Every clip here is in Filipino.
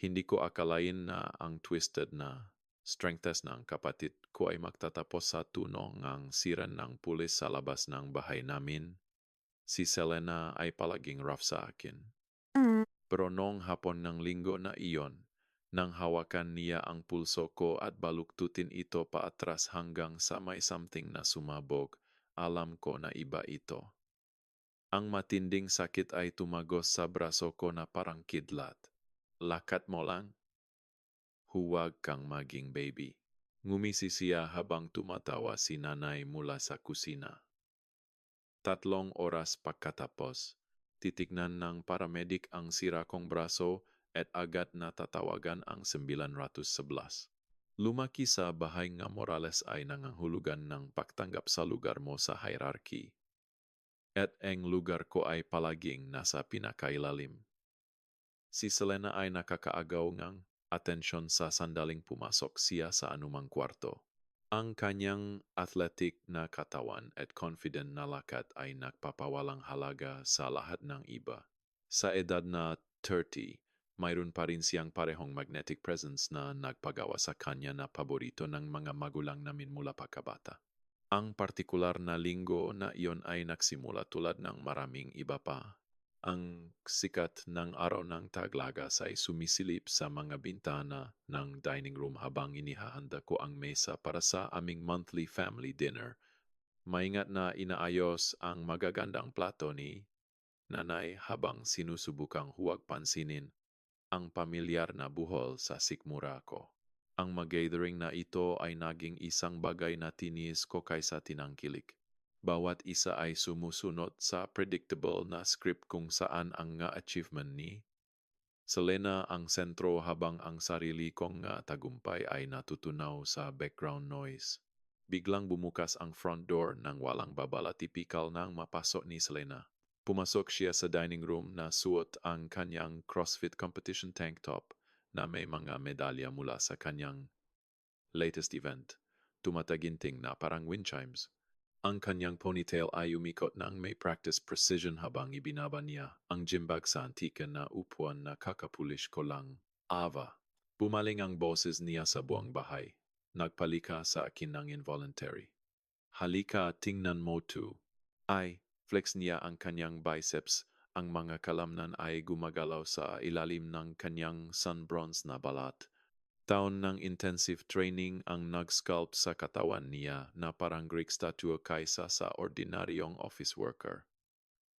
Hindi ko akalain na ang twisted na strengths ng kapatid ko ay magtatapos sa tunong ang siran ng pulis sa labas ng bahay namin. Si Selena ay palaging rough sa akin. Pero noong hapon ng linggo na iyon, nang hawakan niya ang pulso ko at baluktutin ito paatras hanggang sa may something na sumabog, alam ko na iba ito. Ang matinding sakit ay tumagos sa braso ko na parang kidlat. Lakat mo lang. Huwag kang maging baby. Ngumisi siya habang tumatawa si nanay mula sa kusina. 3 oras pagkatapos, titignan ng paramedik ang sira kong braso at agad na tatawagan ang 911. Lumaki sa bahay nga Morales ay nangangahulugan ng pagtanggap sa lugar mo sa hierarchy. At ang lugar ko ay palaging nasa pinakailalim. Si Selena ay nakakaagaw ngang atensyon sa sandaling pumasok siya sa anumang kwarto. Ang kanyang athletic na katawan at confident na lakat ay nagpapawalang halaga sa lahat ng iba. Sa edad na 30, mayroon pa rin siyang parehong magnetic presence na nagpagawa sa kanya na paborito ng mga magulang namin mula pagkabata. Ang partikular na linggo na iyon ay nagsimula tulad ng maraming iba pa. Ang sikat ng araw ng taglagas ay sumisilip sa mga bintana ng dining room habang inihahanda ko ang mesa para sa aming monthly family dinner. Maingat na inaayos ang magagandang plato ni nanay habang sinusubukang huwag pansinin ang pamilyar na buhol sa sikmura ko. Ang mag-gathering na ito ay naging isang bagay na tinis ko kaysa tinangkilik. Bawat isa ay sumusunod sa predictable na script kung saan ang nga achievement ni Selena ang sentro habang ang sarili kong nga tagumpay ay natutunaw sa background noise. Biglang bumukas ang front door nang walang babala, tipikal nang mapasok ni Selena. Pumasok siya sa dining room na suot ang kanyang CrossFit competition tank top na may mga medalya mula sa kanyang latest event. Tumataginting na parang wind chimes. Ang kanyang ponytail ay umikot ng may practice precision habang ibinaba niya ang gymbag sa antika na upuan na kakapulish ko lang. Ava. Bumaling ang boses niya sa buong bahay. Nagpalika sa akin ng involuntary. Halika, tingnan mo to. Ay, flex niya ang kanyang biceps. Ang mga kalamnan ay gumagalaw sa ilalim ng kanyang sun-bronze na balat. Taon ng intensive training ang nag-sculpt sa katawan niya na parang Greek statue kaysa sa ordinaryong office worker,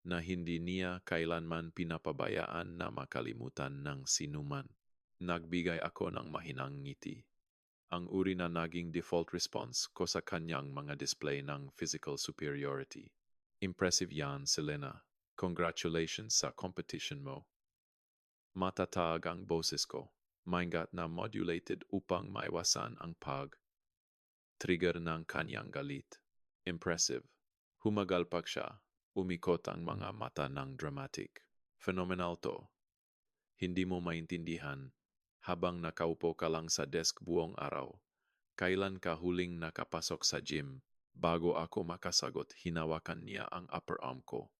na hindi niya kailanman pinapabayaan na makalimutan ng sinuman. Nagbigay ako ng mahinang ngiti. Ang uri na naging default response ko sa kanyang mga display ng physical superiority. Impressive yan, Selena. Congratulations sa competition mo. Matatag ang boses ko. Maingat na modulated upang maiwasan ang pag-trigger ng kanyang galit. Impressive. Humagalpak siya. Umikot ang mga mata ng dramatic. Phenomenal to. Hindi mo maintindihan habang nakaupo ka lang sa desk buong araw. Kailan ka huling nakapasok sa gym? Bago ako makasagot, hinawakan niya ang upper arm ko.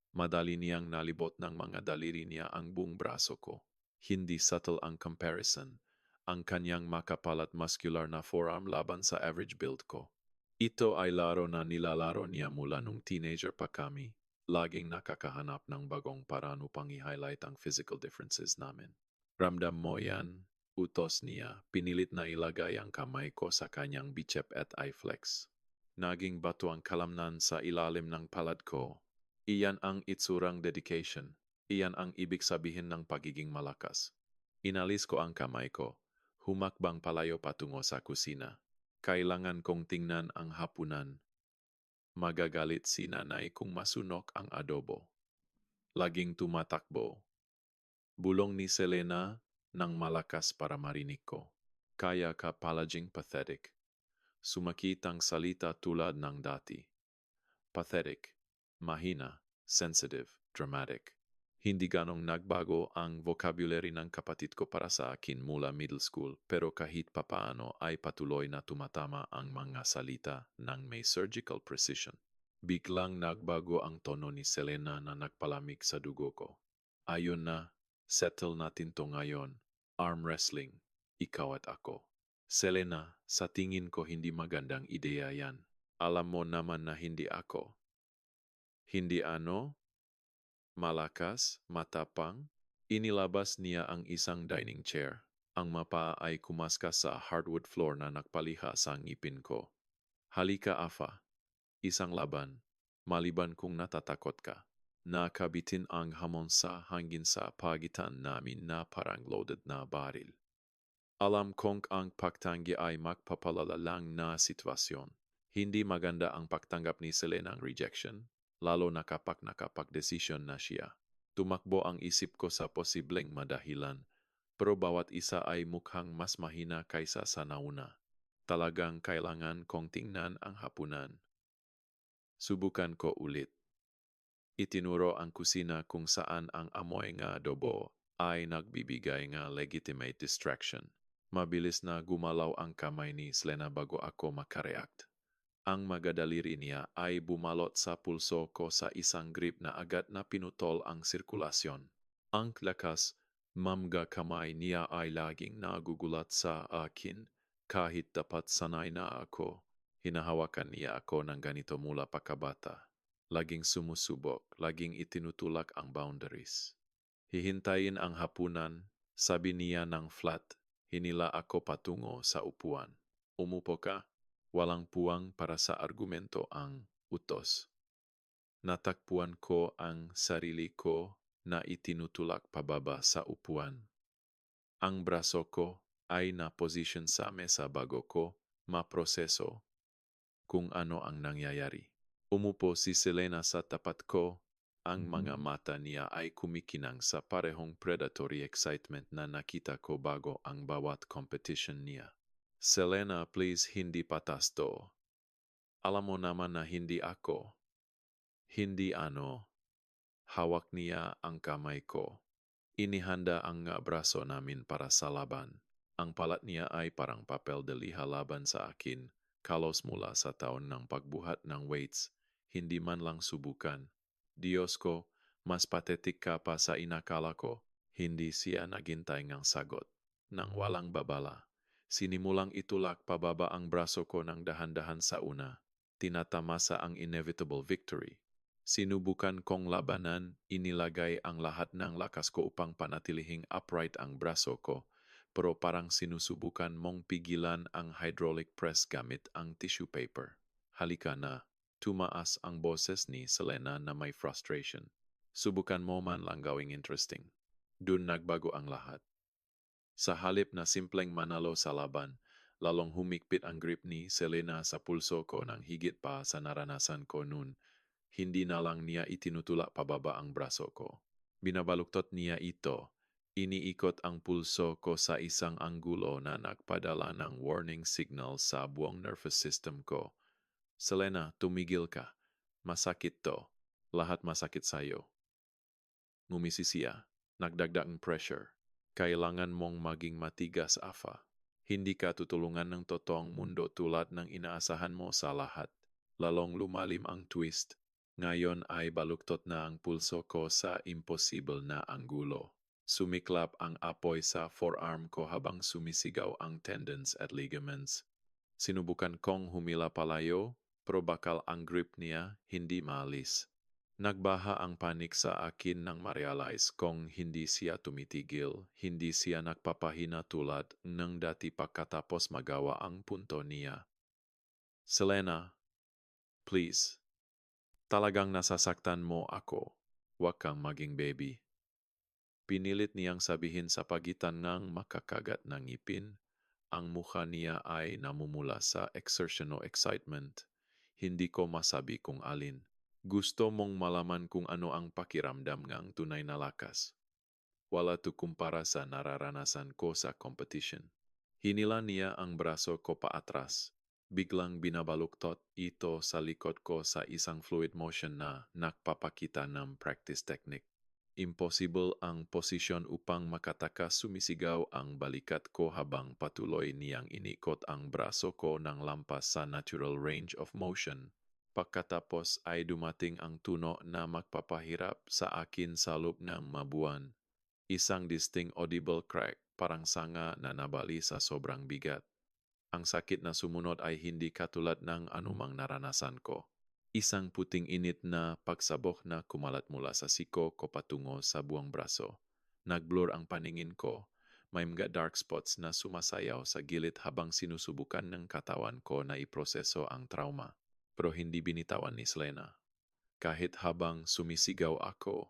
Madali niyang nalibot ng mga daliri niya ang buong braso ko. Hindi subtle ang comparison. Ang kanyang makapal at muscular na forearm laban sa average build ko. Ito ay laro na nilalaro niya mula nung teenager pa kami. Laging nakakahanap ng bagong paraan upang i-highlight ang physical differences namin. Ramdam mo yan, utos niya. Pinilit na ilagay ang kamay ko sa kanyang bicep at i-flex. Naging bato ang kalamnan sa ilalim ng palad ko. Iyan ang itsurang dedication. Iyan ang ibig sabihin ng pagiging malakas. Inalis ko ang kamay ko. Humakbang palayo patungo sa kusina. Kailangan kong tingnan ang hapunan. Magagalit si nanay kung masunok ang adobo. Laging tumatakbo. Bulong ni Selena ng malakas para marinig ko. Kaya ka palaging pathetic. Sumakit ang salita tulad ng dati. Pathetic. Mahina, sensitive, dramatic. Hindi ganong nagbago ang vocabulary ng kapatid ko para sa akin mula middle school, pero kahit papaano ay patuloy na tumatama ang mga salita ng may surgical precision. Biglang nagbago ang tono ni Selena na nagpalamig sa dugo ko. Ayun na, settle natin to ngayon. Arm wrestling. Ikaw at ako. Selena, sa tingin ko hindi magandang ideya yan. Alam mo naman na hindi ako. Hindi ano? Malakas, matapang. Inilabas niya ang isang dining chair. Ang mapa ay kumaskas sa hardwood floor na nagpaliha sa ngipin ko. Halika, Afa. Isang laban. Maliban kung natatakot ka. Nakabitin ang hamon sa hangin sa pagitan namin na parang loaded na baril. Alam kong ang pagtanggi ay magpapalala lang na sitwasyon. Hindi maganda ang pagtanggap ni Selena ng rejection, lalo na kapag nakapag-desisyon na siya. Tumakbo ang isip ko sa posibleng madahilan, pero bawat isa ay mukhang mas mahina kaysa sa nauna. Talagang kailangan kong tingnan ang hapunan. Subukan ko ulit. Itinuro ang kusina kung saan ang amoy nga adobo ay nagbibigay nga legitimate distraction. Mabilis na gumalaw ang kamay ni Selena bago ako makareact. Ang magadaliri niya ay bumalot sa pulso ko sa isang grip na agad na pinutol ang sirkulasyon. Ang lakas, mamga kamay niya ay laging nagugulat sa akin kahit dapat sanay na ako. Hinahawakan niya ako ng ganito mula pakabata. Laging sumusubok, laging itinutulak ang boundaries. Hihintayin ang hapunan, sabi niya ng flat. Hinila ako patungo sa upuan. Umupo ka. Walang puwang para sa argumento ang utos. Natakpuan ko ang sarili ko na itinutulak pababa sa upuan. Ang braso ko ay na-position sa mesa bago ko maproseso kung ano ang nangyayari. Umupo si Selena sa tapat ko. Ang mga mata niya ay kumikinang sa parehong predatory excitement na nakita ko bago ang bawat competition niya. Selena, please, hindi patas to. Alam mo naman na hindi ako. Hindi ano. Hawak niya ang kamay ko. Inihanda ang braso namin para sa laban. Ang palat niya ay parang papel de liha laban sa akin, kalos mula sa taon ng pagbuhat ng weights, hindi man lang subukan. Diyos ko, mas patetik ka pa sa inakala ko, hindi siya naghintay ng sagot. Nang walang babala, sinimulang itulak pababa ang braso ko ng dahan-dahan sa una. Tinatamasa ang inevitable victory. Sinubukan kong labanan, inilagay ang lahat ng lakas ko upang panatilihing upright ang braso ko, pero parang sinusubukan mong pigilan ang hydraulic press gamit ang tissue paper. Halika na, tumaas ang boses ni Selena na may frustration. Subukan mo man lang gawing interesting. Dun nagbago ang lahat. Sa halip na simpleng manalo sa laban, lalong humigpit ang grip ni Selena sa pulso ko ng higit pa sa naranasan ko noon. Hindi na lang niya itinutulak pababa ang braso ko. Binabaluktot niya ito. Iniikot ang pulso ko sa isang anggulo na nagpadala ng warning signal sa buong nervous system ko. Selena, tumigil ka. Masakit to. Lahat masakit sa'yo. Ngumisi siya. Nagdagdag ang pressure. Kailangan mong maging matigas, Afa. Hindi ka tutulungan ng totoong mundo tulad ng inaasahan mo sa lahat. Lalong lumalim ang twist. Ngayon ay baluktot na ang pulso ko sa imposible na anggulo. Sumiklap ang apoy sa forearm ko habang sumisigaw ang tendons at ligaments. Sinubukan kong humila palayo, pero bakal ang grip niya hindi maalis. Nagbaha ang panik sa akin nang ma-realize kong hindi siya tumitigil, hindi siya nagpapahina tulad ng dati pagkatapos magawa ang punto niya. Selena, please. Talagang nasasaktan mo ako. Huwag kang maging baby. Pinilit niyang sabihin sa pagitan ng makakagat ng ngipin. Ang mukha niya ay namumula sa exertion o excitement. Hindi ko masabi kung alin. Gusto mong malaman kung ano ang pakiramdam ng tunay na lakas. Wala to kumpara sa nararanasan ko sa competition. Hinila niya ang braso ko paatras. Biglang binabaluktot ito sa likod ko sa isang fluid motion na nagpapakita ng practice technique. Impossible ang posisyon upang makatakas, sumisigaw ang balikat ko habang patuloy niyang inikot ang braso ko ng lampas sa natural range of motion. Pagkatapos ay dumating ang tuno na magpapahirap sa akin sa loob ng mabuwan. Isang distinct audible crack, parang sanga na nabali sa sobrang bigat. Ang sakit na sumunod ay hindi katulad ng anumang naranasan ko. Isang puting init na pagsabok na kumalat mula sa siko ko patungo sa buong braso. Nagblur ang paningin ko. May mga dark spots na sumasayaw sa gilid habang sinusubukan ng katawan ko na iproseso ang trauma. Pero hindi binitawan ni Selena. Kahit habang sumisigaw ako,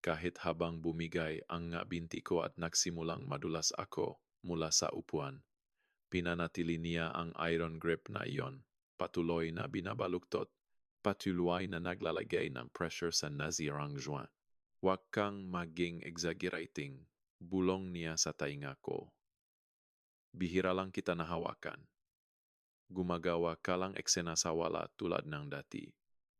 kahit habang bumigay ang binti ko at nagsimulang madulas ako mula sa upuan, pinanatili niya ang iron grip na iyon, patuloy na binabaluktot, patuloy na naglalagay ng pressure sa nasirang joint. Huwag kang maging exaggerating, bulong niya sa tainga ko. Bihira lang kita nahawakan. Gumagawa ka lang eksena sa wala tulad ng dati.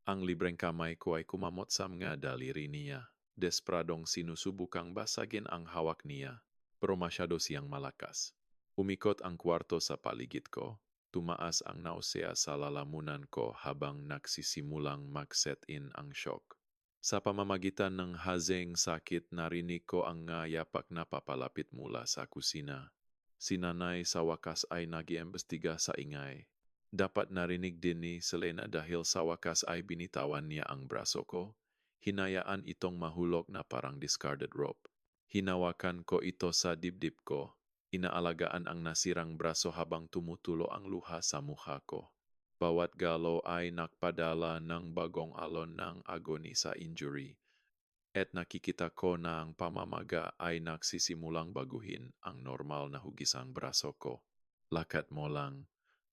Ang libreng kamay ko ay kumamot sa mga daliri niya. Despradong sinusubukang basagin ang hawak niya, pero masyado siyang malakas. Umikot ang kwarto sa paligid ko. Tumaas ang nausea sa lalamunan ko habang nagsisimulang mag-set-in ang shock. Sa pamamagitan ng hazing sakit, narinig ko ang yapak na papalapit mula sa kusina. Si Nanay sa wakas ay nag-iimbestiga sa ingay. Dapat narinig din ni Selena dahil sa wakas ay binitawan niya ang braso ko. Hinayaan itong mahulog na parang discarded rope. Hinawakan ko ito sa dibdib ko. Inaalagaan ang nasirang braso habang tumutulo ang luha sa mukha ko. Bawat galaw ay nakpadala ng bagong alon ng agony sa injury. At nakikita ko na ang pamamaga ay nagsisimulang baguhin ang normal na hugisang braso ko. Lakat mo lang,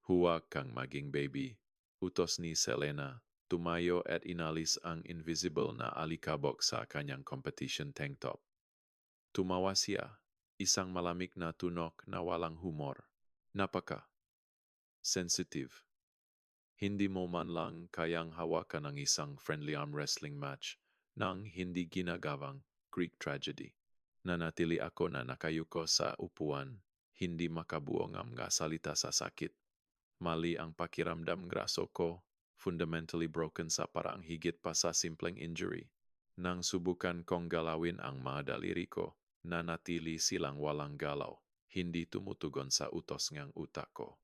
huwag kang maging baby. Utos ni Selena, tumayo at inalis ang invisible na alikabok sa kanyang competition tank top. Tumawa siya. Isang malamig na tunok na walang humor. Napaka sensitive. Hindi mo man lang kayang hawakan ang isang friendly arm wrestling match ng hindi ginagawang Greek tragedy. Nanatili ako na nakayuko sa upuan, hindi makabuo ng mga salita sa sakit. Mali ang pakiramdam graso ko, fundamentally broken sa paraang higit pa sa simpleng injury. Nang subukan kong galawin ang mga daliri ko, nanatili silang walang galaw, hindi tumutugon sa utos ng utak ko.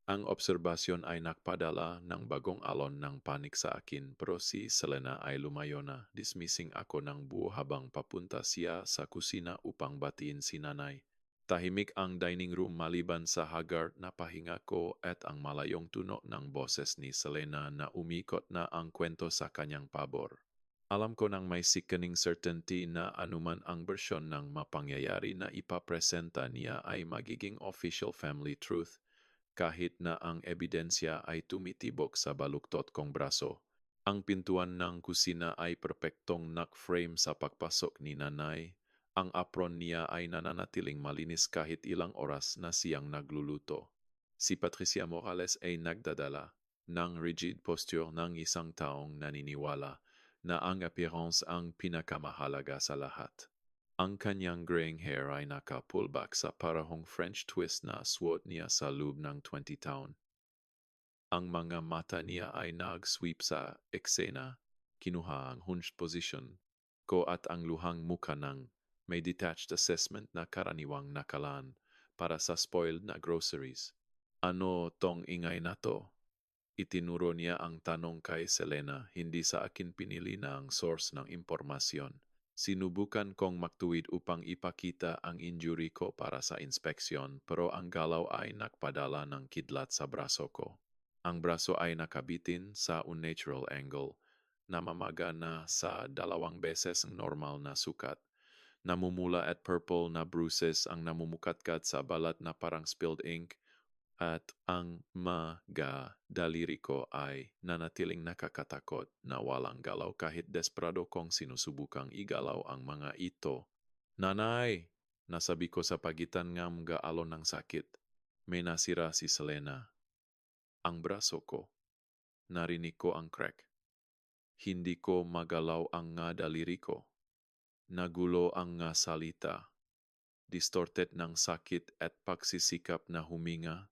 Ang obserbasyon ay nakpadala ng bagong alon ng panik sa akin, pero si Selena ay lumayo na, dismissing ako ng buo habang papunta siya sa kusina upang batiin si Nanay. Tahimik ang dining room maliban sa haggard na pahinga ko at ang malayong tunog ng boses ni Selena na umikot na ang kwento sa kanyang pabor. Alam ko nang may sickening certainty na anuman ang bersyon ng mapangyayari na ipapresenta niya ay magiging official family truth, kahit na ang ebidensya ay tumitibok sa baluktot kong braso. Ang pintuan ng kusina ay perpektong knock-frame sa pagpasok ni Nanay. Ang apron niya ay nananatiling malinis kahit ilang oras na siyang nagluluto. Si Patricia Morales ay nagdadala ng rigid posture ng isang taong naniniwala na ang appearance ang pinakamahalaga sa lahat. Ang kanyang graying hair ay naka-pullback sa parahong French twist na suot niya sa loob ng 20 taon. Ang mga mata niya ay nag-sweep sa eksena, kinuha ang hunched position ko at ang luhang mukha ng may detached assessment na karaniwang nakalaan para sa spoiled na groceries. Ano tong ingay na to? Itinuro niya ang tanong kay Selena, hindi sa akin pinili na ang source ng impormasyon. Sinubukan kong magtuwid upang ipakita ang injury ko para sa inspeksyon, pero ang galaw ay nakpadala ng kidlat sa braso ko. Ang braso ay nakabitin sa unnatural angle, namamaga na sa 2 beses ang normal na sukat. Namumula at purple na bruises ang namumukatkat sa balat na parang spilled ink, at ang mga daliri ko ay nanatiling nakakatakot na walang galaw kahit desperado kong sinusubukang igalaw ang mga ito. Nanay! Nasabi ko sa pagitan ng mga alon ng sakit. May nasira si Selena. Ang braso ko. Narinig ko ang crack. Hindi ko magalaw ang nga daliri ko. Nagulo ang nga salita. Distorted ng sakit at pagsisikap na huminga.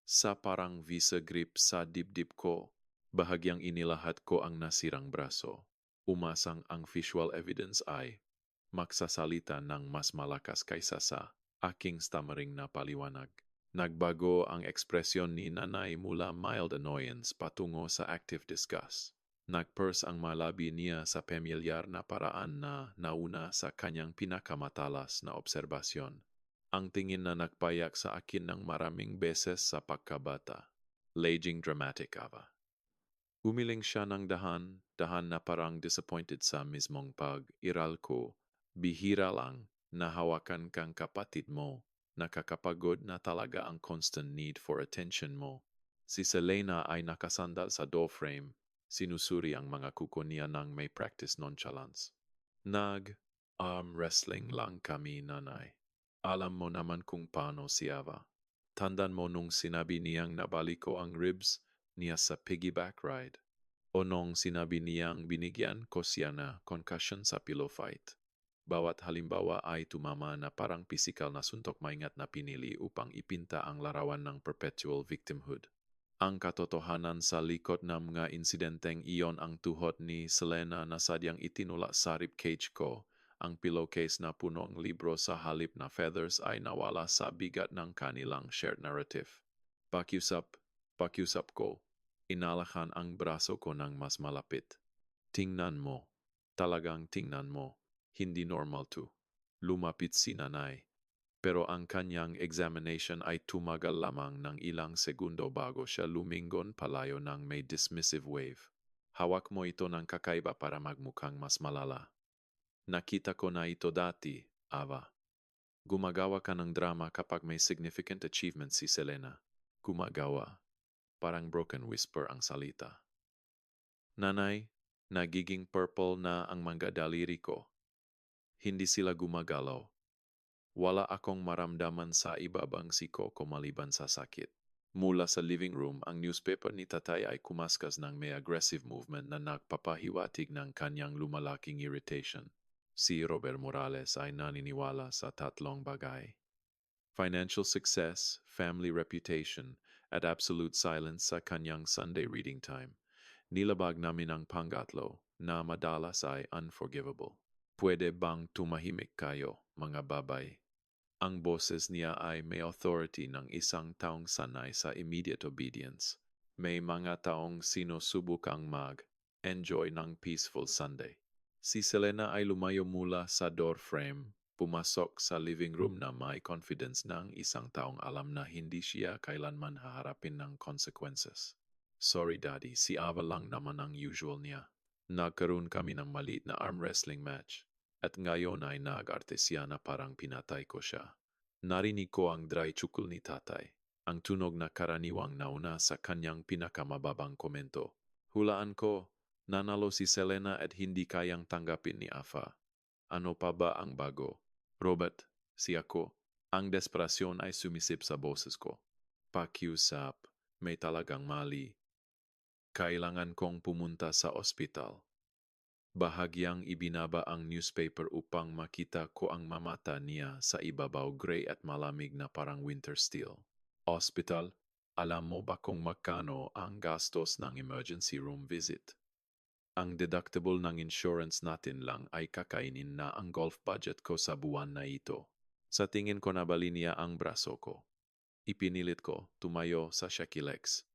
Sa parang visa grip sa dibdib ko, bahagyang inilahat ko ang nasirang braso. Umasang ang visual evidence ay magsasalita ng mas malakas kaysa sa Aking stammering na paliwanag. Nagbago ang ekspresyon ni nanay mula mild annoyance patungo sa active disgust. Nagpers ang malabi niya sa pamilyar na paraan na nauna sa kanyang pinakamatalas na obserbasyon. Ang tingin na nagpayak sa akin ng maraming beses sa pagkabata. Laging dramatic, Ava. Umiling siya ng dahan na parang disappointed sa mismong pag-iral ko. Bihira lang, nahawakan kang kapatid mo. Nakakapagod na talaga ang constant need for attention mo. Si Selena ay nakasandal sa doorframe, sinusuri ang mga kuko niya ng may practice nonchalance. Nag-arm wrestling lang kami, nanay. Alam mo naman kung paano si Ava. Tandaan mo nung sinabi niyang nabalik ko ang ribs niya sa piggyback ride. O nung sinabi niyang binigyan ko siya na concussion sa pillow fight. Bawat halimbawa ay tumama na parang pisikal na suntok maingat na pinili upang ipinta ang larawan ng perpetual victimhood. Ang katotohanan sa likod ng mga insidenteng iyon ang tuhod ni Selena na sadyang itinula sa ribcage ko. Ang pillowcase na punong libro sa halip na feathers ay nawala sa bigat ng kanilang shared narrative. Pakiusap ko. Inalakan ang braso ko ng mas malapit. Tingnan mo. Talagang tingnan mo. Hindi normal to. Lumapit si nanay. Pero ang kanyang examination ay tumagal lamang ng ilang segundo bago siya lumingon palayo ng may dismissive wave. Hawak mo ito ng kakaiba para magmukhang mas malala. Nakita ko na ito dati, Ava. Gumagawa ka ng drama kapag may significant achievement si Selena. Gumagawa. Parang broken whisper ang salita. Nanay, nagiging purple na ang mga daliri ko. Hindi sila gumagalaw. Wala akong maramdaman sa ibabang siko ko maliban sa sakit. Mula sa living room, ang newspaper ni tatay ay kumaskas ng may aggressive movement na nagpapahiwatig ng kanyang lumalaking irritation. Si Robert Morales ay naniniwala sa tatlong bagay. Financial success, family reputation, at absolute silence sa kanyang Sunday reading time. Nilabag namin ang pangatlo na madalas ay unforgivable. Pwede bang tumahimik kayo, mga babay? Ang boses niya ay may authority ng isang taong sanay sa immediate obedience. May mga taong sinusubukang mag-enjoy ng peaceful Sunday. Si Selena ay lumayo mula sa doorframe, pumasok sa living room na may confidence ng isang taong alam na hindi siya kailanman haharapin ng consequences. Sorry daddy, si Ava lang naman ang usual niya. Nagkaroon kami ng maliit na arm wrestling match. At ngayon ay nag-arte siya na parang pinatay ko siya. Narinig ko ang dry chukul ni tatay, ang tunog na karaniwang nauna sa kanyang pinakamababang komento. Hulaan ko, nanalo si Selena at hindi kayang tanggapin ni Ava. Ano pa ba ang bago? Robert, si ako. Ang desperasyon ay sumisip sa boses ko. Pakiusap, may talagang mali. Kailangan kong pumunta sa ospital. Bahagyang ibinaba ang newspaper upang makita ko ang mamata niya sa ibabaw gray at malamig na parang winter steel. Hospital, alam mo ba kung magkano ang gastos ng emergency room visit? Ang deductible ng insurance natin lang ay kakainin na ang golf budget ko sa buwan na ito. Sa tingin ko nabali niya ang braso ko. Ipinilit ko tumayo sa shaky legs.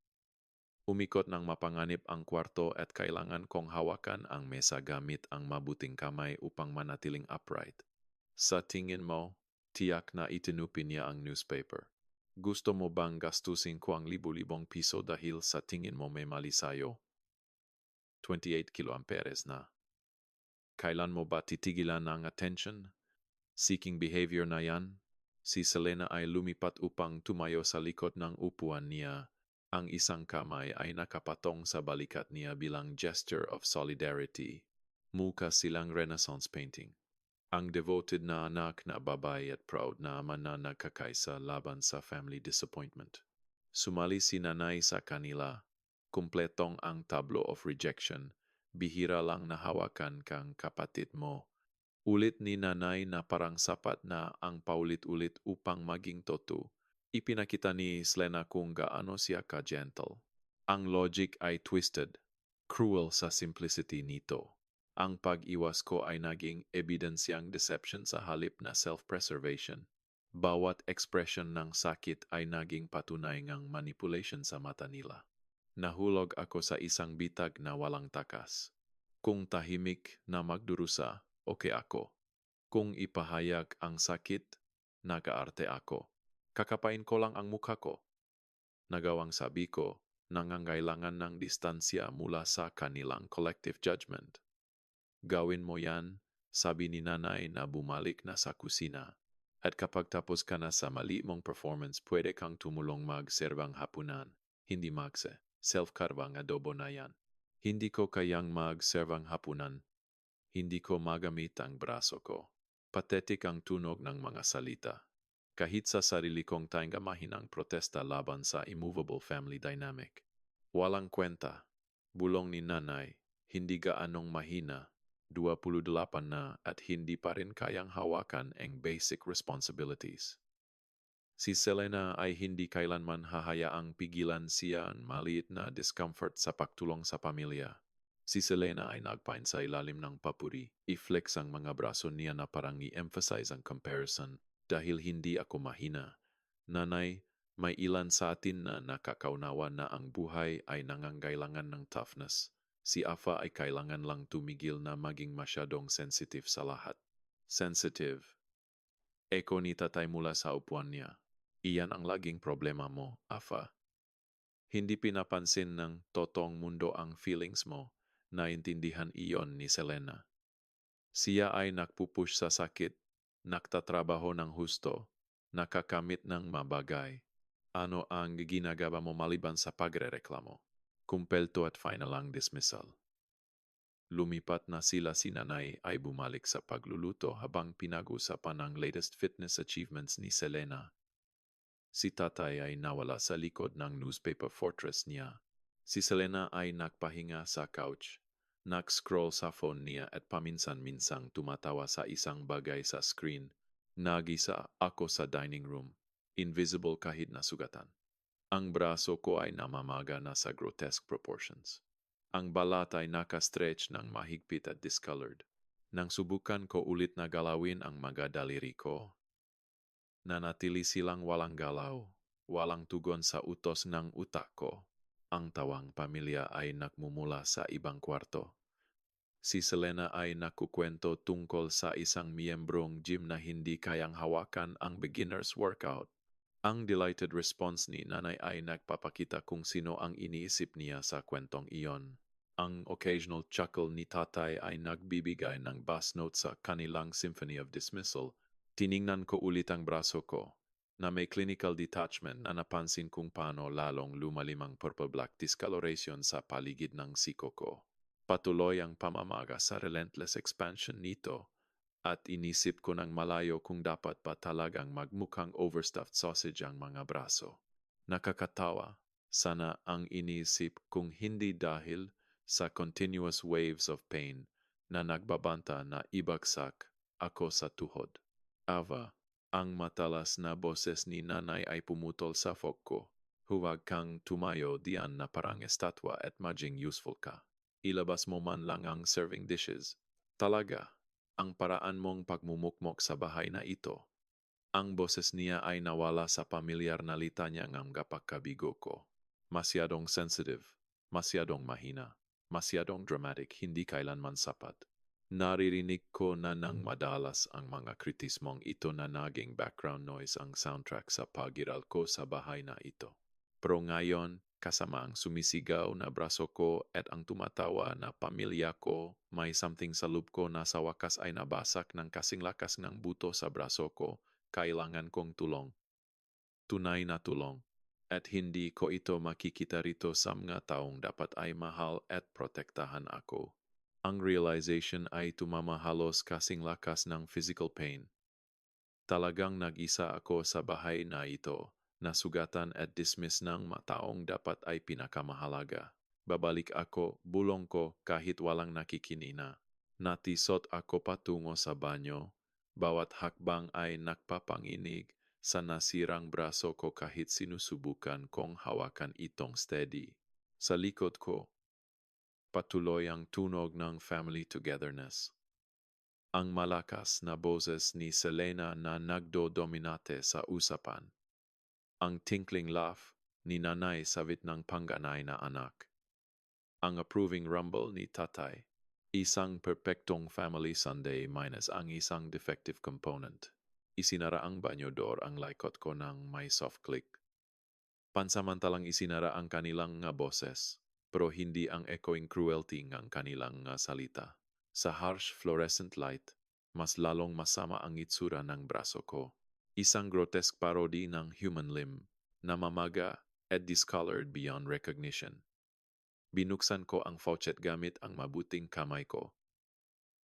Umikot ng mapanganib ang kwarto at kailangan kong hawakan ang mesa gamit ang mabuting kamay upang manatiling upright. Sa tingin mo, tiyak na itinupin niya ang newspaper. Gusto mo bang gastusin ko ang libu-libong piso dahil sa tingin mo may mali sayo? 28 kiloamperes na. Kailan mo ba titigilan ang attention? Seeking behavior na yan? Si Selena ay lumipat upang tumayo sa likod ng upuan niya. Ang isang kamay ay nakapatong sa balikat niya bilang gesture of solidarity. Mukha silang Renaissance painting. Ang devoted na anak na babae at proud na ama na nagkakaisa laban sa family disappointment. Sumali si nanay sa kanila. Kumpletong ang tableau of rejection. Bihira lang nahawakan kang kapatid mo. Ulit ni nanay na parang sapat na ang paulit-ulit upang maging totoo. Ipinakita ni Selena kung gaano siya ka-gentle. Ang logic ay twisted, cruel sa simplicity nito. Ang pag-iwas ko ay naging ebidensyang deception sa halip na self-preservation. Bawat expression ng sakit ay naging patunay ng manipulation sa mata nila. Nahulog ako sa isang bitag na walang takas. Kung tahimik na magdurusa, okay ako. Kung ipahayag ang sakit, nagaarte ako. Kakapain ko lang ang mukha ko. Nagawang sabi ko, nangangailangan ng distansya mula sa kanilang collective judgment. Gawin mo yan, sabi ni nanay na bumalik na sa kusina. At kapag tapos ka na sa mali mong performance, pwede kang tumulong mag-servang hapunan. Hindi magse. Self-carvang adobo na yan. Hindi ko kayang mag-servang hapunan. Hindi ko magamit ang braso ko. Pathetic ang tunog ng mga salita. Kahit sa sarili kong tangga mahinang protesta laban sa immovable family dynamic. Walang kwenta. Bulong ni nanay, hindi gaanong mahina, 28 na at hindi pa rin kayang hawakan ang basic responsibilities. Si Selena ay hindi kailanman hahayaang pigilan siya ang maliit na discomfort sa pagtulong sa pamilya. Si Selena ay nagpain sa ilalim ng papuri, i-flex ang mga braso niya na parang i-emphasize ang comparison dahil hindi ako mahina. Nanay, may ilan sa atin na nakakaunawa na ang buhay ay nangangailangan ng toughness. Si Afa ay kailangan lang tumigil na maging masyadong sensitive sa lahat. Sensitive. Eko ni tatay mula sa upuan niya. Iyan ang laging problema mo, Afa. Hindi pinapansin ng totoong mundo ang feelings mo, naintindihan iyon ni Selena. Siya ay nakpupush sa sakit, naktatrabaho ng husto, nakakamit ng mabagay. Ano ang ginagawa mo maliban sa pagrereklamo? Kumpelto at final ang dismissal. Lumipat na sila si nanay ay bumalik sa pagluluto habang pinag-usapan ang latest fitness achievements ni Selena. Si tatay ay nawala sa likod ng newspaper fortress niya. Si Selena ay nagpahinga sa couch. Nag-scroll sa phone niya at paminsan-minsang tumatawa sa isang bagay sa screen. Nagisa ako sa dining room. Invisible kahit nasugatan. Ang braso ko ay namamaga na sa grotesque proportions. Ang balat ay naka-stretch ng mahigpit at discolored. Nang subukan ko ulit na galawin ang mga daliri ko, nanatili silang walang galaw, walang tugon sa utos ng utak ko. Ang tawang pamilya ay nagmumula sa ibang kwarto. Si Selena ay nakukwento tungkol sa isang miyembrong gym na hindi kayang hawakan ang beginner's workout. Ang delighted response ni nanay ay nagpapakita kung sino ang iniisip niya sa kwentong iyon. Ang occasional chuckle ni tatay ay nagbibigay ng bass note sa kanilang symphony of dismissal. Tiningnan ko ulit ang braso ko, na may clinical detachment na napansin kung paano lalong lumalim ang purple-black discoloration sa paligid ng siko ko. Patuloy ang pamamaga sa relentless expansion nito, at inisip ko ng malayo kung dapat pa talagang magmukhang overstuffed sausage ang mga braso. Nakakatawa, sana ang inisip kung hindi dahil sa continuous waves of pain na nagbabanta na ibagsak ako sa tuhod. Ava, ang matalas na boses ni nanay ay pumutol sa fok ko. Huwag kang tumayo diyan na parang estatwa at maging useful ka. Ilabas mo man lang ang serving dishes. Talaga, ang paraan mong pagmumukmok sa bahay na ito. Ang boses niya ay nawala sa pamilyar na litanya ng kapagkabigo ko. Masyadong sensitive, masyadong mahina, masyadong dramatic, hindi kailanman sapat. Naririnig ko na nang madalas ang mga kritismong ito na naging background noise ang soundtrack sa pagiral ko sa bahay na ito. Pero ngayon, kasama ang sumisigaw na braso ko at ang tumatawa na pamilya ko, may something sa loob ko na sa wakas ay nabasak ng kasing lakas ng buto sa braso ko. Kailangan kong tulong. Tunay na tulong. At hindi ko ito makikita rito sa mga taong dapat ay mahal at protektahan ako. Ang realization ay tumamahalos kasing lakas ng physical pain. Talagang nag-isa ako sa bahay na ito, nasugatan at dismiss ng mataong dapat ay pinakamahalaga. Babalik ako, bulong ko kahit walang nakikinina. Natisot ako patungo sa banyo. Bawat hakbang ay nakpapanginig sa nasirang braso ko kahit sinusubukan kong hawakan itong steady. Sa likod ko, patuloy ang tunog ng family togetherness. Ang malakas na boses ni Selena na nagdo-dominate sa usapan. Ang tinkling laugh ni nanay sa ng pangganay na anak. Ang approving rumble ni tatay. Isang perpektong family Sunday minus ang isang defective component. Isinara ang banyo door ang laikot ko ng may soft click. Pansamantalang isinara ang kanilang nga boses, pero hindi ang echoing cruelty ng kanilang nga salita. Sa harsh fluorescent light, mas lalong masama ang itsura ng braso ko. Isang grotesque parody ng human limb na mamaga at discolored beyond recognition. Binuksan ko ang faucet gamit ang mabuting kamay ko.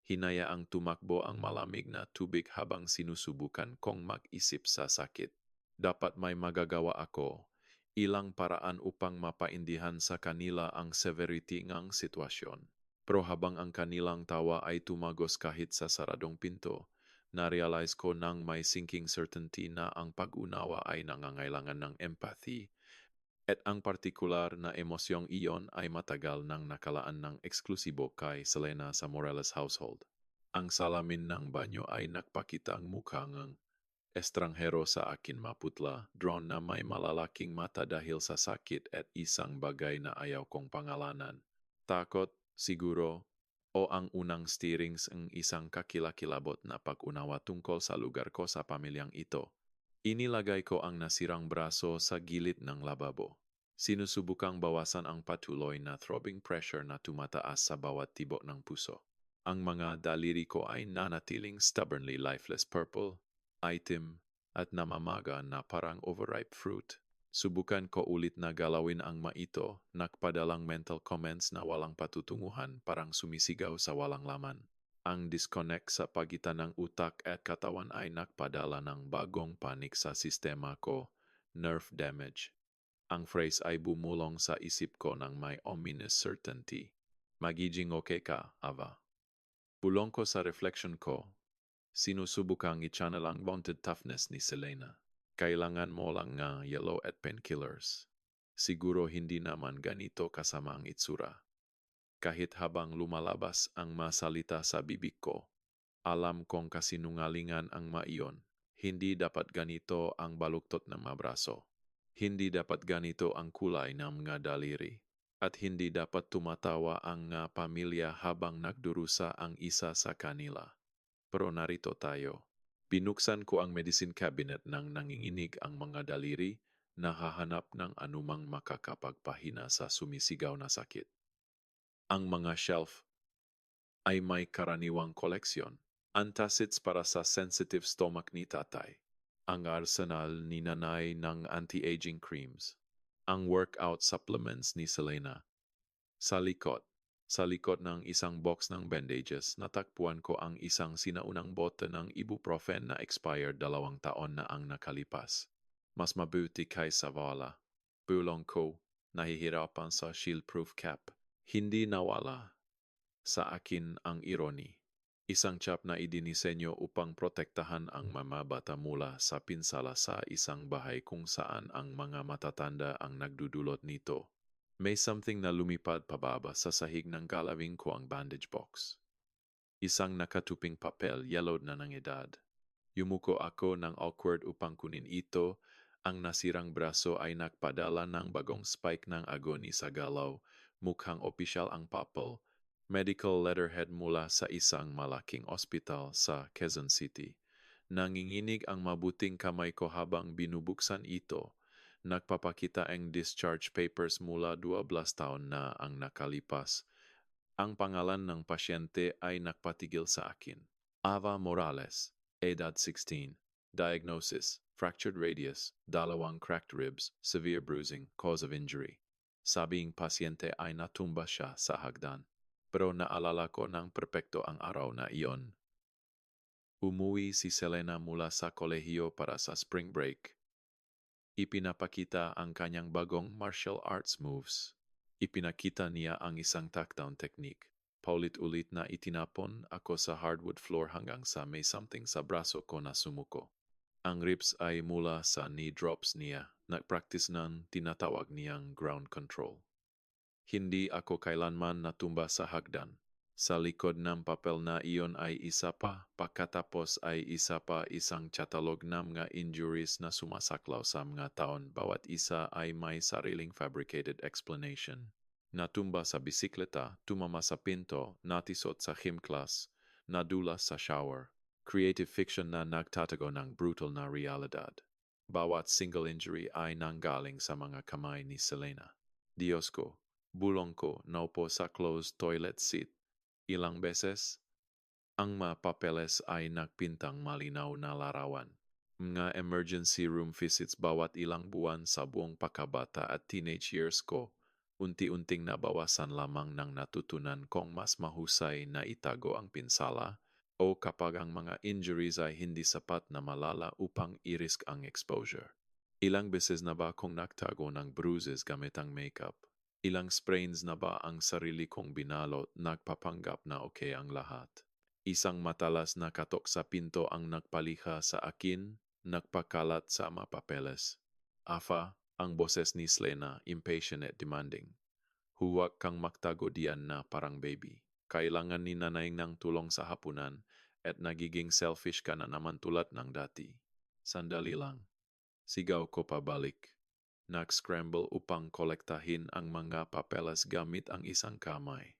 Hinayaang tumakbo ang malamig na tubig habang sinusubukan kong mag-isip sa sakit. Dapat may magagawa ako, ilang paraan upang mapaindihan sa kanila ang severity ng sitwasyon. Pero habang ang kanilang tawa ay tumagos kahit sa saradong pinto, na-realize ko nang may sinking certainty na ang pag-unawa ay nangangailangan ng empathy at ang partikular na emosyong iyon ay matagal nang nakalaan ng eksklusibo kay Selena sa Morales household. Ang salamin ng banyo ay nagpakita ang mukha ng estranghero sa akin maputla, drawn na may malalaking mata dahil sa sakit at isang bagay na ayaw kong pangalanan. Takot, siguro, o ang unang stirrings ng isang kakilakilabot na pag-unawa tungkol sa lugar ko sa pamilyang ito. Inilagay ko ang nasirang braso sa gilid ng lababo. Sinusubukang bawasan ang patuloy na throbbing pressure na tumataas sa bawat tibok ng puso. Ang mga daliri ko ay nanatiling stubbornly lifeless purple, item, at namamaga na parang overripe fruit. Subukan ko ulit na galawin ang maito, nakpadalang mental comments na walang patutunguhan, parang sumisigaw sa walang laman. Ang disconnect sa pagitan ng utak at katawan ay nakpadala ng bagong panik sa sistema ko, nerve damage. Ang phrase ay bumulong sa isip ko ng may ominous certainty. Magiging okay ka, Ava. Bulong ko sa reflection ko, sinusubukang i-channel ang bonded toughness ni Selena. Kailangan mo lang nga yellow at painkillers. Siguro hindi naman ganito kasama ang itsura. Kahit habang lumalabas ang masalita sa bibig ko, alam kong kasinungalingan ang maiyon. Hindi dapat ganito ang baluktot ng mga braso. Hindi dapat ganito ang kulay ng mga daliri. At hindi dapat tumatawa ang pamilya habang nagdurusa ang isa sa kanila. Pero narito tayo. Binuksan ko ang medicine cabinet nang nanginginig ang mga daliri na hahanap ng anumang makakapagpahina sa sumisigaw na sakit. Ang mga shelf ay may karaniwang koleksyon. Antacids para sa sensitive stomach ni tatay. Ang arsenal ni nanay ng anti-aging creams. Ang workout supplements ni Selena. Sa likod ng isang box ng bandages, natakpuan ko ang isang sinaunang bote ng ibuprofen na expired 2 taon na ang nakalipas. Mas mabuti kaysa wala. Bulong ko, nahihirapan sa shield-proof cap. Hindi nawala sa akin ang irony. Isang chap na idinisenyo upang protektahan ang mga bata mula sa pinsala sa isang bahay kung saan ang mga matatanda ang nagdudulot nito. May something na lumipad pababa sa sahig ng galawing ko ang bandage box. Isang nakatuping papel, yellowed na ng edad. Yumuko ako ng awkward upang kunin ito. Ang nasirang braso ay nakpadala ng bagong spike ng agony sa galaw. Mukhang opisyal ang papel. Medical letterhead mula sa isang malaking ospital sa Quezon City. Nanginginig ang mabuting kamay ko habang binubuksan ito. Nagpapakita ang discharge papers mula 12 taon na ang nakalipas. Ang pangalan ng pasyente ay nagpatigil sa akin. Ava Morales, edad 16. Diagnosis, fractured radius, 2 cracked ribs, severe bruising, cause of injury. Sabing pasyente ay natumba siya sa hagdan. Pero naalala ko ng perpekto ang araw na iyon. Umuwi si Selena mula sa kolehiyo para sa spring break. Ipinapakita ang kanyang bagong martial arts moves. Ipinakita niya ang isang takedown technique. Paulit-ulit na itinapon ako sa hardwood floor hanggang sa may something sa braso ko na sumuko. Ang rips ay mula sa knee drops niya. Nagpractice ng tinatawag niyang ground control. Hindi ako kailanman natumba sa hagdan. Sa likod ng papel na iyon ay isa pa, pagkatapos ay isa pa isang catalog ng mga injuries na sumasaklaw sa mga taon. Bawat isa ay may sariling fabricated explanation. Natumba sa bisikleta, tumama sa pinto, natisot sa gym class, nadula sa shower. Creative fiction na nagtatago ng brutal na realidad. Bawat single injury ay nanggaling sa mga kamay ni Selena. Diyos ko, bulong ko, naupo sa closed toilet seat. Ilang beses, ang mga papeles ay nagpintang malinaw na larawan. Mga emergency room visits bawat ilang buwan sa buong pagkabata at teenage years ko, unti-unting nabawasan lamang ng natutunan kong mas mahusay na itago ang pinsala o kapag ang mga injuries ay hindi sapat na malala upang i-risk ang exposure. Ilang beses na ba akong nagtago ng bruises gamit ang makeup? Ilang sprains na ba ang sarili kong binalot, nagpapanggap na okay ang lahat? Isang matalas na katok sa pinto ang nagpaliha sa akin, nagpakalat sa mga papeles. Afa, ang boses ni Selena, impatient at demanding. Huwag kang magtago diyan na parang baby. Kailangan ni nanay ng tulong sa hapunan at nagiging selfish ka na naman tulad ng dati. Sandali lang. Sigaw ko pabalik. Nag-scramble upang kolektahin ang mga papeles gamit ang isang kamay.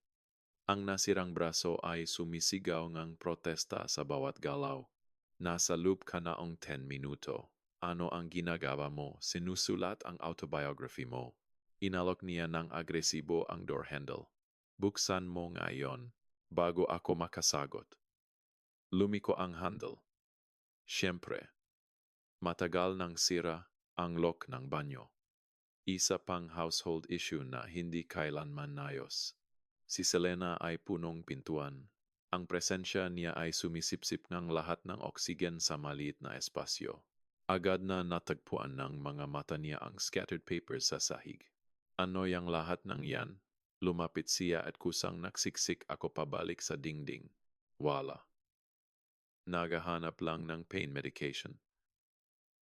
Ang nasirang braso ay sumisigaw ngang protesta sa bawat galaw. Nasa loop ka na ang 10 minuto. Ano ang ginagawa mo? Sinusulat ang autobiography mo. Inalok niya ng agresibo ang door handle. Buksan mo ngayon, bago ako makasagot. Lumiko ang handle. Siyempre, matagal nang sira ang lock ng banyo. Isa pang household issue na hindi kailanman nayos. Si Selena ay punong pintuan. Ang presensya niya ay sumisipsip ng lahat ng oksigen sa maliit na espasyo. Agad na natagpuan ng mga mata niya ang scattered papers sa sahig. Ano yang lahat ng yan? Lumapit siya at kusang naksiksik ako pabalik sa dingding. Wala. Nagahanap lang ng pain medication.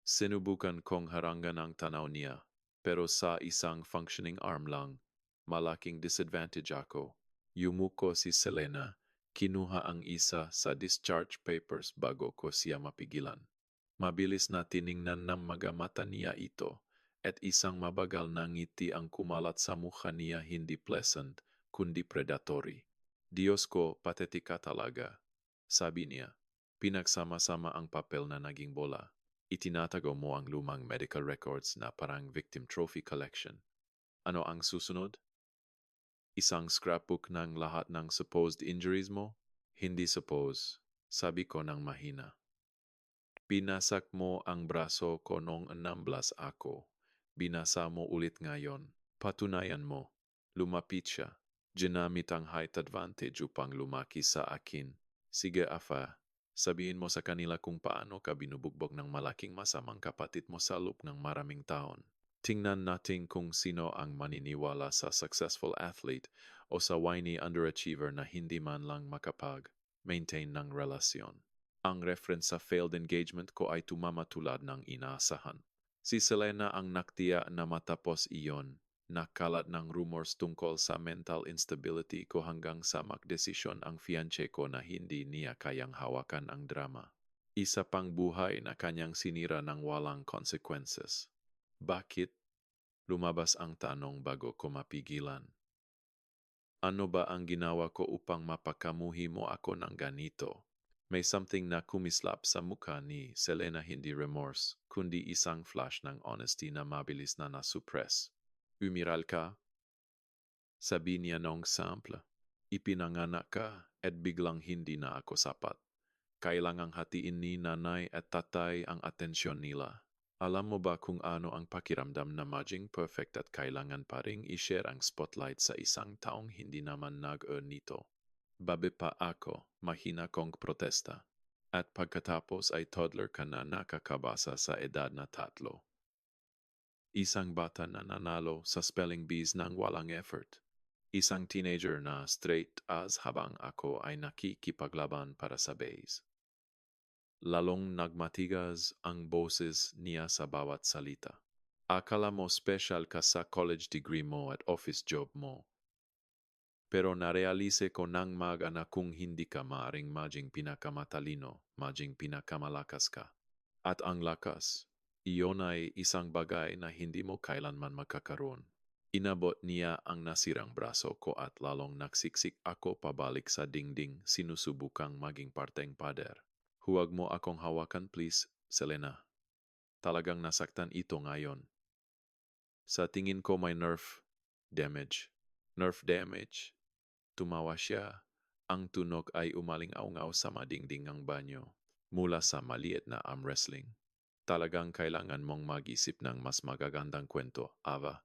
Sinubukan kong harangan ang tanaw niya. Pero sa isang functioning arm lang, malaking disadvantage ako. Yumuko si Selena, kinuha ang isa sa discharge papers bago ko siya mapigilan. Mabilis na tiningnan ng mga mata niya ito, at isang mabagal na ngiti ang kumalat sa mukha niya, hindi pleasant, kundi predatory. Diyos ko, patetika talaga, sabi niya. Pinagsama-sama ang papel na naging bola. Itinatago mo ang lumang medical records na parang victim trophy collection. Ano ang susunod? Isang scrapbook ng lahat ng supposed injuries mo? Hindi suppose, sabi ko ng mahina. Binasak mo ang braso ko noong 16 ako. Binasa mo ulit ngayon. Patunayan mo. Lumapit siya. Ginamit ang height advantage upang lumaki sa akin. Sige, Afa. Sabihin mo sa kanila kung paano ka binubugbog ng malaking masamang kapatid mo sa loob ng maraming taon. Tingnan natin kung sino ang maniniwala sa successful athlete o sa whiny underachiever na hindi man lang makapag-maintain ng relasyon. Ang reference sa failed engagement ko ay tumama tulad ng inaasahan. Si Selena ang naktiya na matapos iyon. Nakalat ng rumors tungkol sa mental instability ko hanggang sa magdesisyon ang fiancé ko na hindi niya kayang hawakan ang drama. Isa pang buhay na kanyang sinira ng walang consequences. Bakit? Lumabas ang tanong bago ko mapigilan. Ano ba ang ginawa ko upang mapakamuhi mo ako ng ganito? May something na kumislap sa mukha ni Selena, hindi remorse, kundi isang flash ng honesty na mabilis na nasuppress. Umiral ka? Sabi niya nung sample. Ipinanganak ka at biglang hindi na ako sapat. Kailangang hatiin ni nanay at tatay ang atensyon nila. Alam mo ba kung ano ang pakiramdam na maging perfect at kailangan pa ring i-share ang spotlight sa isang taong hindi naman nag-earn nito? Babe pa ako, mahina kong protesta. At pagkatapos ay toddler ka na nakakabasa sa edad na 3. Isang bata na nanalo sa spelling bees ng walang effort. Isang teenager na straight as habang ako ay nakikipaglaban para sa base. Lalong nagmatigas ang boses niya sa bawat salita. Akala mo special ka sa college degree mo at office job mo. Pero narealise ko nang mag-anak kung hindi ka maaring maging pinakamatalino, maging pinakamalakas ka. At ang lakas, iyon ay isang bagay na hindi mo kailanman magkakaroon. Inabot niya ang nasirang braso ko at lalong naksiksik ako pabalik sa dingding sinusubukang maging parteng pader. Huwag mo akong hawakan please, Selena. Talagang nasaktan ito ngayon. Sa tingin ko may nerve damage. Nerve damage. Tumawa siya. Ang tunog ay umaling-aungaw sa madingding ng banyo. Mula sa maliit na arm wrestling. Talagang kailangan mong mag-isip ng mas magagandang kwento, Ava.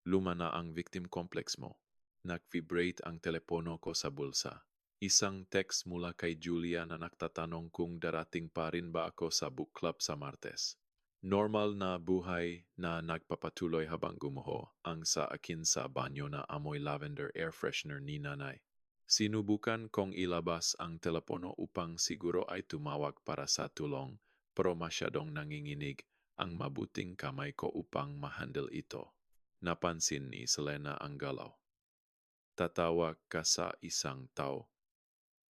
Luma na ang victim complex mo. Nag-vibrate ang telepono ko sa bulsa. Isang text mula kay Julia na nagtatanong kung darating pa rin ba ako sa book club sa Martes. Normal na buhay na nagpapatuloy habang gumuho ang sa akin sa banyo na amoy lavender air freshener ni nanay. Sinubukan kong ilabas ang telepono upang siguro ay tumawag para sa tulong pero masyadong nanginginig ang mabuting kamay ko upang ma-handle ito. Napansin ni Selena ang galaw. Tatawag ka sa isang tao.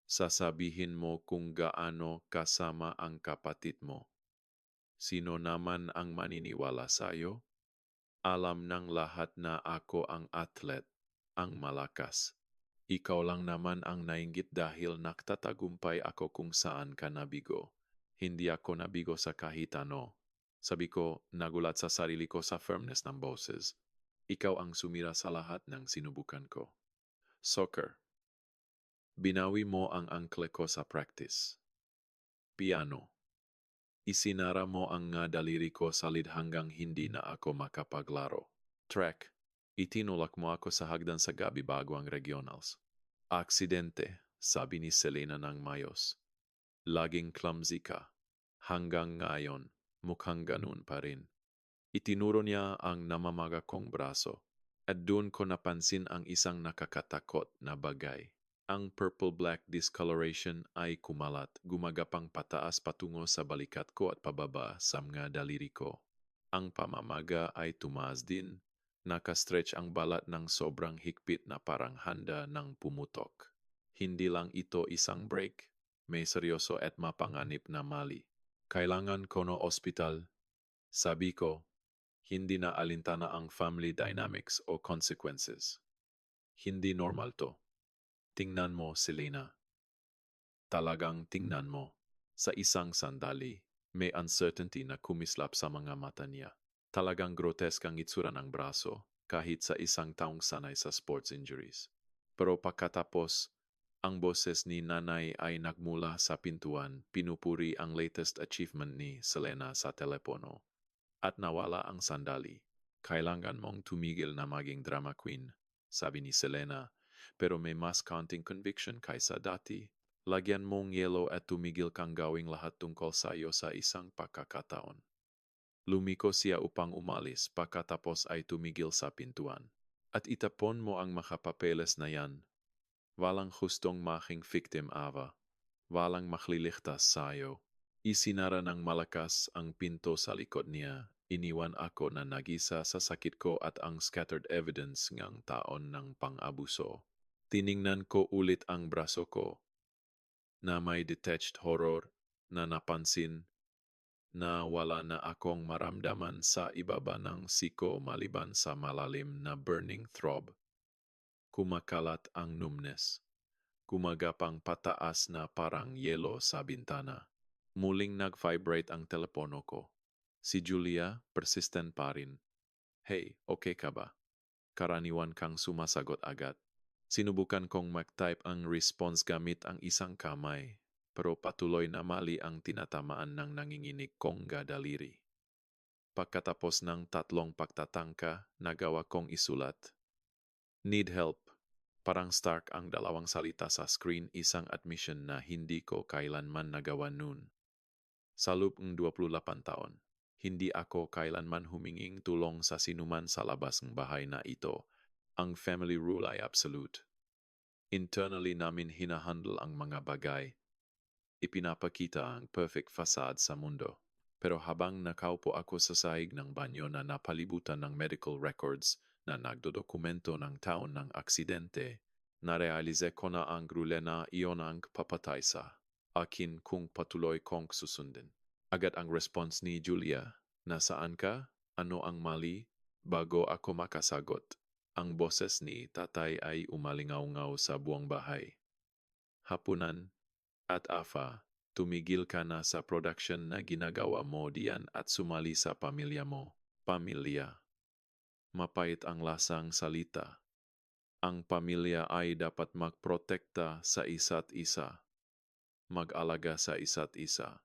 Sasabihin mo kung gaano kasama ang kapatid mo. Sino naman ang maniniwala sa'yo? Alam ng lahat na ako ang atlet, ang malakas. Ikaw lang naman ang nainggit dahil naktatagumpay ako kung saan ka nabigo. Hindi ako nabigo sa kahit ano. Sabi ko, nagulat sa sarili ko sa firmness ng boses. Ikaw ang sumira sa lahat ng sinubukan ko. Soccer. Binawi mo ang ankle ko sa practice. Piano. Isinara mo ang nga daliri ko sa lid hanggang hindi na ako makapaglaro. Track. Itinulak mo ako sa hagdan sa gabi bago ang regionals. Aksidente, sabi ni Selena ng mayos. Laging clumsy ka. Hanggang ngayon, mukhang ganun pa rin. Itinuro niya ang namamaga kong braso. At doon ko napansin ang isang nakakatakot na bagay. Ang purple-black discoloration ay kumalat, gumagapang pataas patungo sa balikat ko at pababa sa mga daliri ko. Ang pamamaga ay tumaas din. Nakastretch ang balat ng sobrang higpit na parang handa ng pumutok. Hindi lang ito isang break. May seryoso at mapanganib na mali. Kailangan ko no ospital. Sabi ko, hindi na alintana ang family dynamics o consequences. Hindi normal to. Tingnan mo, Selena. Talagang tingnan mo. Sa isang sandali, may uncertainty na kumislap sa mga mata niya. Talagang grotesk ang itsura ng braso, kahit sa isang taong sanay sa sports injuries. Pero pagkatapos, ang boses ni nanay ay nagmula sa pintuan, pinupuri ang latest achievement ni Selena sa telepono. At nawala ang sandali. Kailangan mong tumigil na maging drama queen, sabi ni Selena. Pero may mas counting conviction kaysa dati. Lagyan mong yelo at tumigil kang gawing lahat tungkol sa iyo sa isang pagkakataon. Lumiko siya upang umalis pagkatapos ay tumigil sa pintuan. At itapon mo ang makapapeles na yan. Walang hustong making victim, Ava. Walang magliligtas sa iyo. Isinara ng malakas ang pinto sa likod niya. Iniwan ako na nagisa sa sakit ko at ang scattered evidence ng taon ng pang-abuso. Tiningnan ko ulit ang braso ko na may detached horror na napansin na wala na akong maramdaman sa ibaba ng siko maliban sa malalim na burning throb. Kumakalat ang numbness. Gumagapang pataas na parang yelo sa bintana. Muling nag-vibrate ang telepono ko. Si Julia, persistent pa rin. Hey, okay ka ba? Karaniwan kang sumasagot agad. Sinubukan kong mag-type ang response gamit ang isang kamay, pero patuloy na mali ang tinatamaan ng nanginginig kong gadaliri. Pagkatapos ng 3 pagtatangka, nagawa kong isulat. Need help. Parang stark ang 2 salita sa screen, isang admission na hindi ko kailanman nagawa noon. Sa loob ng 28 taon, hindi ako kailanman huminging tulong sa sinuman sa labas ng bahay na ito. Ang family rule ay absolute. Internally namin hinahandle ang mga bagay. Ipinapakita ang perfect facade sa mundo. Pero habang nakaupo ako sa sahig ng banyo na napalibutan ng medical records na nagdodokumento ng taon ng aksidente, Narealize ko na ang grule na iyon ang papatay sa akin kung patuloy kong susundin. Agad ang response ni Julia, nasaan ka? Ano ang mali? Bago ako makasagot, ang boses ni tatay ay umalingaw-ngaw sa buong bahay. Hapunan at Afa, tumigil ka na sa production na ginagawa mo diyan at sumali sa pamilya mo. Pamilya. Mapait ang lasang salita. Ang pamilya ay dapat magprotekta sa isa't isa, mag-alaga sa isa't isa.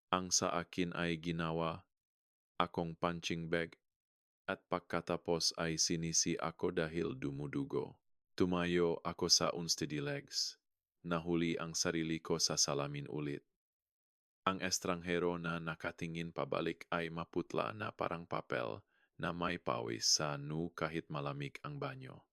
Ang sa akin ay ginawa akong punching bag at pagkatapos ay sinisi ako dahil dumudugo. Tumayo ako sa unsteady legs. Nahuli ang sarili ko sa salamin ulit. Ang estranghero na nakatingin pabalik ay maputla na parang papel na may pawis sa kahit malamig ang banyo.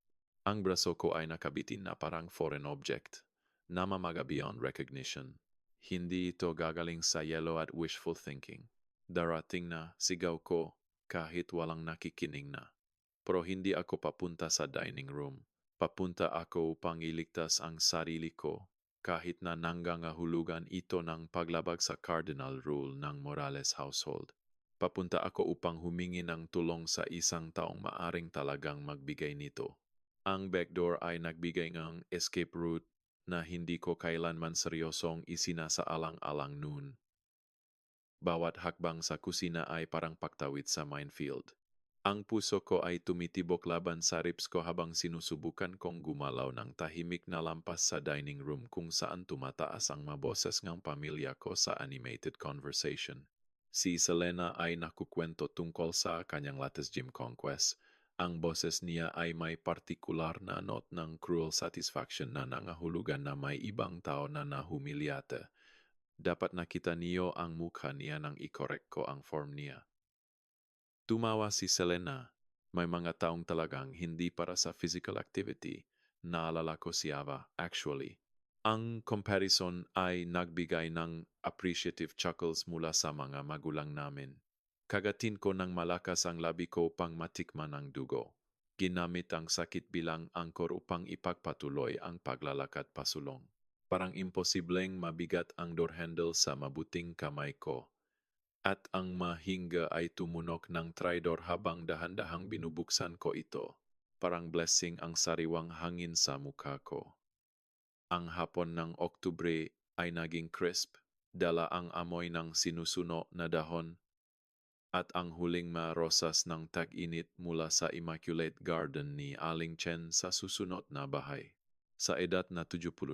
Ang braso ko ay nakabitin na parang foreign object, namamaga beyond recognition. Hindi ito gagaling sa yellow at wishful thinking. Darating na sigaw ko kahit walang nakikinig na. Pero hindi ako papunta sa dining room. Papunta ako upang iligtas ang sarili ko kahit na nangangahulugan ito ng paglabag sa cardinal rule ng Morales household. Papunta ako upang humingi ng tulong sa isang taong maaring talagang magbigay nito. Ang backdoor ay nagbigay ng escape route na hindi ko kailanman seryosong isinasaalang-alang noon. Bawat hakbang sa kusina ay parang pagtawid sa minefield. Ang puso ko ay tumitibok laban sa ribs ko habang sinusubukan kong gumalaw ng tahimik na lampas sa dining room kung saan tumataas ang maboses ng pamilya ko sa animated conversation. Si Selena ay nakukwento tungkol sa kanyang latest gym conquest. Ang boses niya ay may partikular na note ng cruel satisfaction na nangahulugan na may ibang tao na nahumilyate. Dapat nakita niyo ang mukha niya nang i-correct ko ang form niya. Tumawa si Selena. May mga taong talagang hindi para sa physical activity. Naalala ko si Ava, actually. Ang comparison ay nagbigay ng appreciative chuckles mula sa mga magulang namin. Kagatin ko ng malakas ang labi ko upang matikman ang dugo. Ginamit ang sakit bilang angkor upang ipagpatuloy ang paglalakad pasulong. Parang imposibleng mabigat ang door handle sa mabuting kamay ko. At ang mahinga ay tumunok ng tridor habang dahan-dahang binubuksan ko ito. Parang blessing ang sariwang hangin sa mukha ko. Ang hapon ng Oktubre ay naging crisp, dala ang amoy ng sinusuno na dahon, at ang huling marosas ng tag-init mula sa Immaculate Garden ni Aling Chen sa susunod na bahay. Sa edad na 72,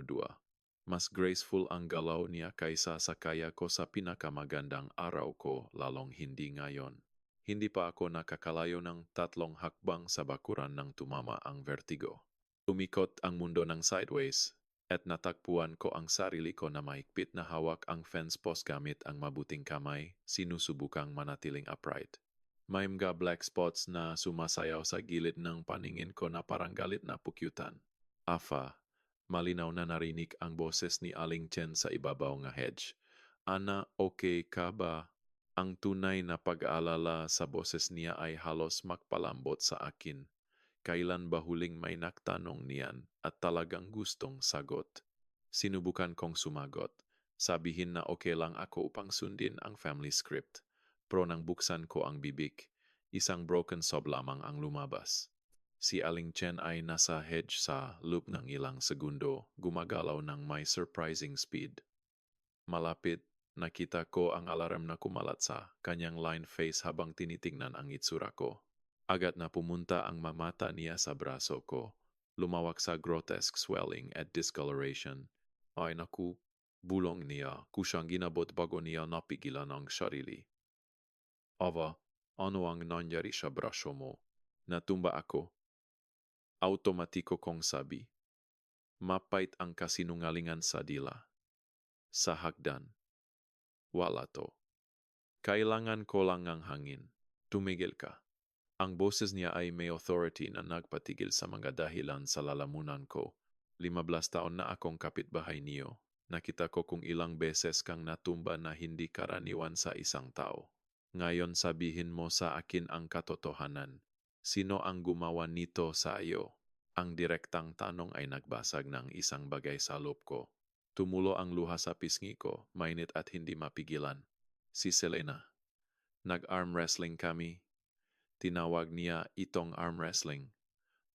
mas graceful ang galaw niya kaysa sa kaya ko sa pinakamagandang araw ko, lalong hindi ngayon. Hindi pa ako nakakalayo ng 3 hakbang sa bakuran nang tumama ang vertigo. Umikot ang mundo ng sideways at natagpuan ko ang sarili ko na mahigpit na hawak ang fence post gamit ang mabuting kamay, sinusubukang manatiling upright. May mga black spots na sumasayaw sa gilid ng paningin ko na parang galit na pukyutan. Afa, malinaw na narinig ang boses ni Aling Chen sa ibabaw nga hedge. Ana, okay ka ba? Ang tunay na pag-aalala sa boses niya ay halos magpalambot sa akin. Kailan ba huling may nagtanong niyan at talagang gustong sagot? Sinubukan kong sumagot. Sabihin na okay lang ako upang sundin ang family script. Pero nang buksan ko ang bibig, isang broken sob lamang ang lumabas. Si Aling Chen ay nasa hedge sa loop ng ilang segundo, gumagalaw ng may surprising speed. Malapit, nakita ko ang alarm na kumalat sa kanyang line face habang tinitingnan ang itsura ko. Agad na pumunta ang mamata niya sa braso ko, lumawak sa grotesque swelling at discoloration. Ay naku, bulong niya, kusyang ginabot bago niya napigilan ang sarili. Ava, ano ang nangyari sa braso mo? Natumba ako. Automatiko kong sabi. Mapait ang kasinungalingan sa dila. Sa hagdan. Wala to. Kailangan ko lang ang hangin. Tumigil ka. Ang boses niya ay may authority na nagpatigil sa mga dahilan sa lalamunan ko. 15 taon na akong kapitbahay niyo. Nakita ko kung ilang beses kang natumba na hindi karaniwan sa isang tao. Ngayon sabihin mo sa akin ang katotohanan. Sino ang gumawa nito sa iyo? Ang direktang tanong ay nagbasag ng isang bagay sa loob ko. Tumulo ang luha sa pisngi ko, mainit at hindi mapigilan. Si Selena. Nag-arm wrestling kami. Tinawag niya itong arm wrestling.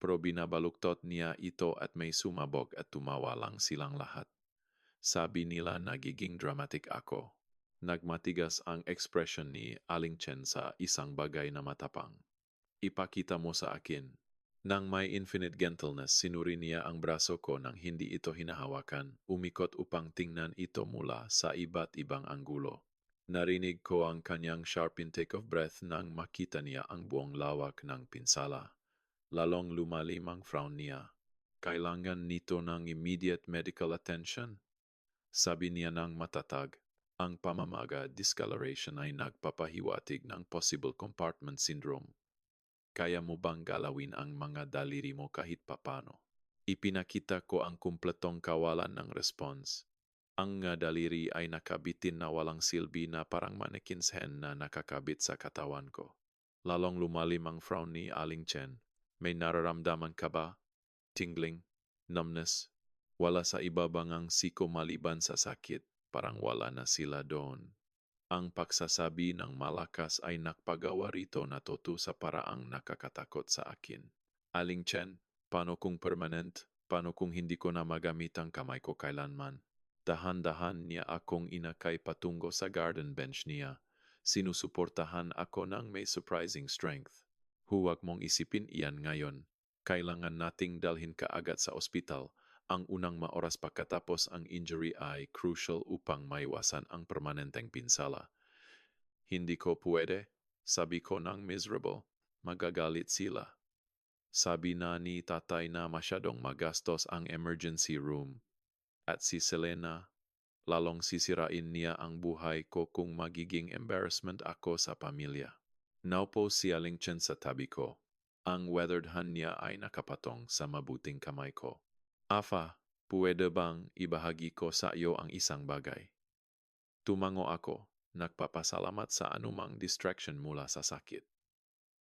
Pero binabaluktot niya ito at may sumabog at tumawa lang silang lahat. Sabi nila nagiging dramatic ako. Nagmatigas ang expression ni Aling Chen sa isang bagay na matapang. Ipakita mo sa akin. Nang may infinite gentleness, sinuri niya ang braso ko nang hindi ito hinahawakan, umikot upang tingnan ito mula sa iba't ibang anggulo. Narinig ko ang kanyang sharp intake of breath nang makita niya ang buong lawak ng pinsala. Lalong lumalim ang frown niya. Kailangan nito ng immediate medical attention. Sabi niya ng matatag. Ang pamamaga discoloration ay nagpapahiwatig ng possible compartment syndrome. Kaya mo bang galawin ang mga daliri mo kahit papano? Ipinakita ko ang kumpletong kawalan ng response. Ang nga daliri ay nakabitin na walang silbi na parang mannequin's hand na nakakabit sa katawan ko. Lalong lumalim ang frown ni Aling Chen. May nararamdaman ka ba? Tingling? Numbness? Wala sa ibabangang siko maliban sa sakit. Parang wala na sila doon. Ang pagsasabi ng malakas ay nakpagawa rito na toto sa paraang nakakatakot sa akin. Aling Chen, paano kung permanent? Paano kung hindi ko na magamit ang kamay ko kailanman? Dahan-dahan niya akong inakay patungo sa garden bench niya. Sinusuportahan ako ng may surprising strength. Huwag mong isipin iyan ngayon. Kailangan nating dalhin ka agad sa ospital. Ang unang maoras pagkatapos ang injury ay crucial upang maiwasan ang permanenteng pinsala. Hindi ko pwede, sabi ko ng miserable. Magagalit sila. Sabi na ni tatay na masyadong magastos ang emergency room. At si Selena, lalong sisirain niya ang buhay ko kung magiging embarrassment ako sa pamilya. Naupo si Aling Chen sa tabi ko. Ang weathered hand niya ay nakapatong sa mabuting kamay ko. Afa, pwede bang ibahagi ko sa iyo ang isang bagay? Tumango ako, nagpapasalamat sa anumang distraction mula sa sakit.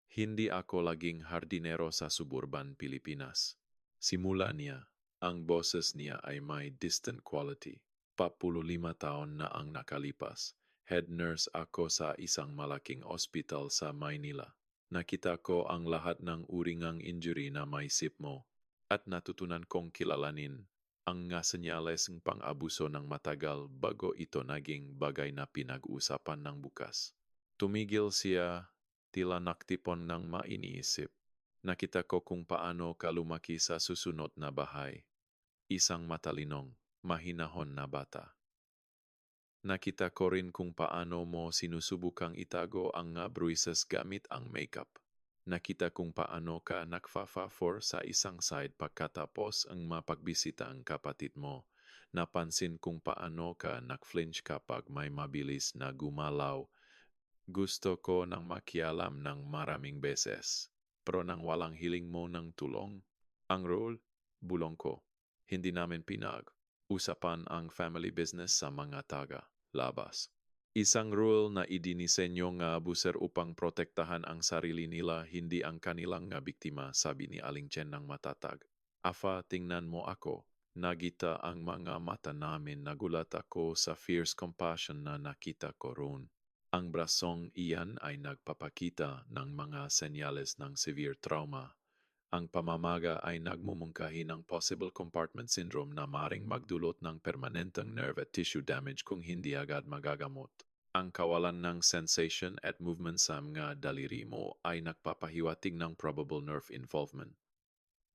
Hindi ako laging hardinero sa suburban Pilipinas. Simula niya, ang boses niya ay may distant quality. 45 taon na ang nakalipas. Head nurse ako sa isang malaking ospital sa Maynila. Nakita ko ang lahat ng uringang injury na may sip mo at natutunan kong kilalanin ang nga senyales ng pang-abuso ng matagal bago ito naging bagay na pinag-uusapan ng bukas. Tumigil siya, tila naktipon ng mainiisip. Nakita ko kung paano ka lumaki sa susunod na bahay. Isang matalinong, mahinahon na bata. Nakita ko rin kung paano mo sinusubukang itago ang nga bruises gamit ang makeup. Nakita kung paano ka nagfa-for sa isang side pagkatapos ang mapagbisita ang kapatid mo. Napansin kung paano ka nag-flinch kapag may mabilis na gumalaw. Gusto ko nang makialam ng maraming beses. Pero nang walang hiling mo ng tulong, ang role, bulong ko. Hindi namin usapan ang family business sa mga taga-labas. Isang rule na idinisenyo nga buser upang protektahan ang sarili nila, hindi ang kanilang nga biktima, sabi ni Aling Chen ng matatag. Afa, tingnan mo ako. Nagita ang mga mata namin, nagulat ako sa fierce compassion na nakita ko roon. Ang brasong iyan ay nagpapakita ng mga senyales ng severe trauma. Ang pamamaga ay nagmumungkahi ng possible compartment syndrome na maring magdulot ng permanenteng nerve at tissue damage kung hindi agad magagamot. Ang kawalan ng sensation at movement sa mga daliri mo ay nagpapahiwatig ng probable nerve involvement.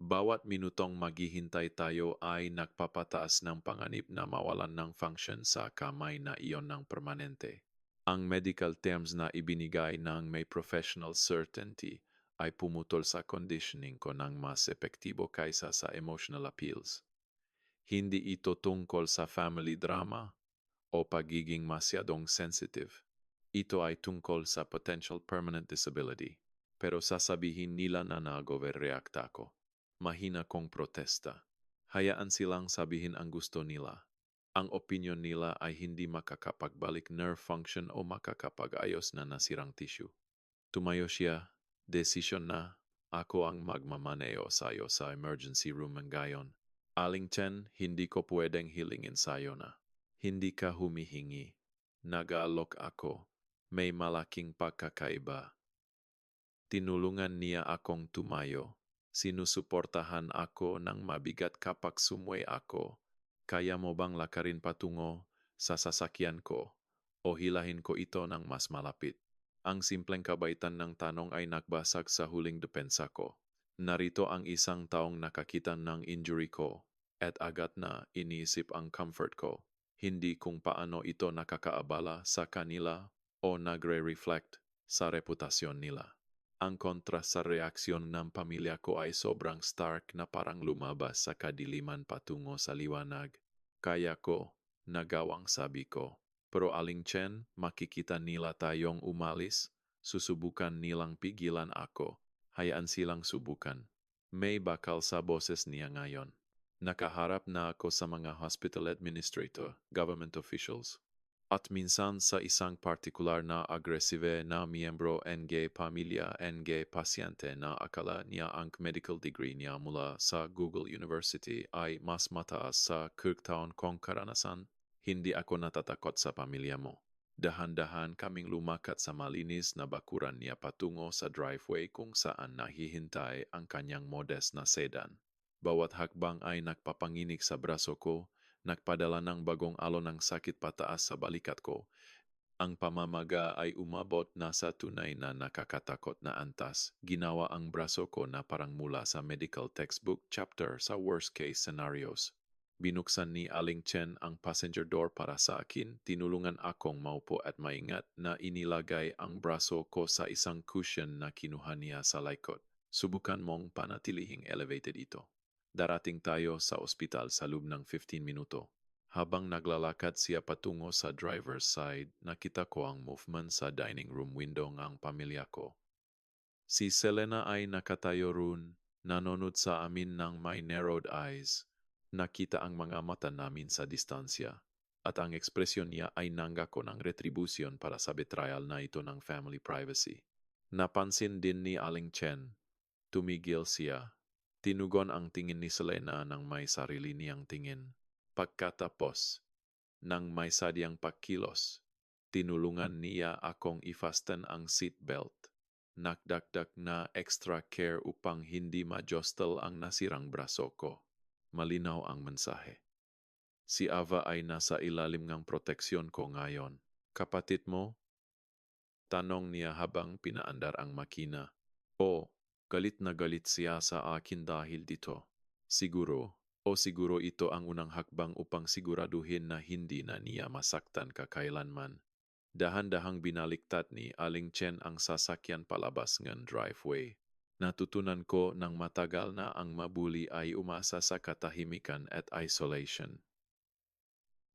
Bawat minutong maghihintay tayo ay nagpapataas ng panganib na mawalan ng function sa kamay na iyon ng permanente. Ang medical terms na ibinigay ng may professional certainty ay pumutol sa conditioning ko ng mas epektibo kaysa sa emotional appeals. Hindi ito tungkol sa family drama o pagiging masyadong sensitive. Ito ay tungkol sa potential permanent disability. Pero sasabihin nila na nag-overreact ako. Mahina kong protesta. Hayaan silang sabihin ang gusto nila. Ang opinion nila ay hindi makakapagbalik nerve function o makakapag-ayos na nasirang tissue. Tumayo siya, desisyon na, Ako ang magmamaneo sa'yo sa emergency room ng gayon. Aling Chen, hindi ko pwedeng hilingin sa'yo na. Hindi ka humihingi. Nag-aalok ako. May malaking pagkakaiba. Tinulungan niya akong tumayo. Sinusuportahan ako ng mabigat kapag sumuway ako. Kaya mo bang lakarin patungo sa sasakyan ko o hilahin ko ito ng mas malapit? Ang simpleng kabaitan ng tanong ay nagbasag sa huling depensa ko. Narito ang isang taong nakakita ng injury ko at agad na iniisip ang comfort ko. Hindi kung paano ito nakakaabala sa kanila o nagre-reflect sa reputasyon nila. Ang kontra sa reaksyon ng pamilya ko ay sobrang stark na parang lumabas sa kadiliman patungo sa liwanag. Kaya ko, nagawang sabi ko. Pero Aling Chen, makikita nila tayong umalis, susubukan nilang pigilan ako. Hayaan silang subukan. May bakal sa boses niya ngayon. Nakaharap na ako sa mga hospital administrator, government officials, at minsan sa isang partikular na agresibe na miyembro ng pamilya ng pasyente na akala niya ang medical degree niya mula sa Google University ay mas mataas sa kirktaon kong karanasan. Hindi ako natatakot sa pamilya mo. Dahan-dahan kaming lumakat sa malinis na bakuran niya patungo sa driveway kung saan nahihintay ang kanyang modest na sedan. Bawat hakbang ay nagpapanginig sa braso ko, nagpadala ng bagong alon ng sakit pataas sa balikat ko. Ang pamamaga ay umabot na sa tunay na nakakatakot na antas. Ginawa ang braso ko na parang mula sa medical textbook chapter sa worst-case scenarios. Binuksan ni Aling Chen ang passenger door para sa akin. Tinulungan akong maupo at maingat na inilagay ang braso ko sa isang cushion na kinuha niya sa likod. Subukan mong panatilihing elevated ito. Darating tayo sa ospital sa loob ng 15 minuto. Habang naglalakad siya patungo sa driver's side, nakita ko ang movement sa dining room window ng pamilya ko. Si Selena ay nakatayo roon, nanonood sa amin ng may narrowed eyes. Nakita ang mga mata namin sa distansya, at ang ekspresyon niya ay nanggako ng retribution para sa betrayal na ito ng family privacy. Napansin din ni Aling Chen. Tumigil siya. Tinugon ang tingin ni Selena ng may sarili niyang tingin. Pagkatapos, ng may sadyang pagkilos, tinulungan niya akong i-fasten ang seatbelt. Nakdagdag na extra care upang hindi ma-jostle ang nasirang braso ko. Malinaw ang mensahe. Si Ava ay nasa ilalim ng proteksyon ko ngayon. Kapatid mo? Tanong niya habang pinaandar ang makina. O, galit na galit siya sa akin dahil dito. Siguro ito ang unang hakbang upang siguraduhin na hindi na niya masaktan kakailanman. Dahan-dahang binaliktad ni Aling Chen ang sasakyan palabas ng driveway. Natutunan ko ng matagal na ang mabuli ay umasa sa katahimikan at isolation.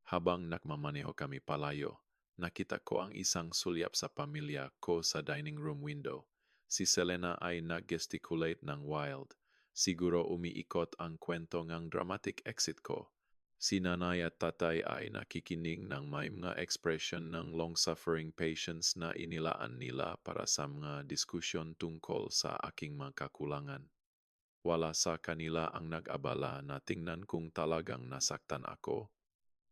Habang nagmamaneho kami palayo, nakita ko ang isang sulyap sa pamilya ko sa dining room window. Si Selena ay nag-gesticulate ng wild. Siguro umiikot ang kwento ng dramatic exit ko. Si nanay at tatay ay nakikinig ng may mga expression ng long-suffering patients na inilaan nila para sa mga diskusyon tungkol sa aking mga kakulangan. Wala sa kanila ang nag-abala na tingnan kung talagang nasaktan ako.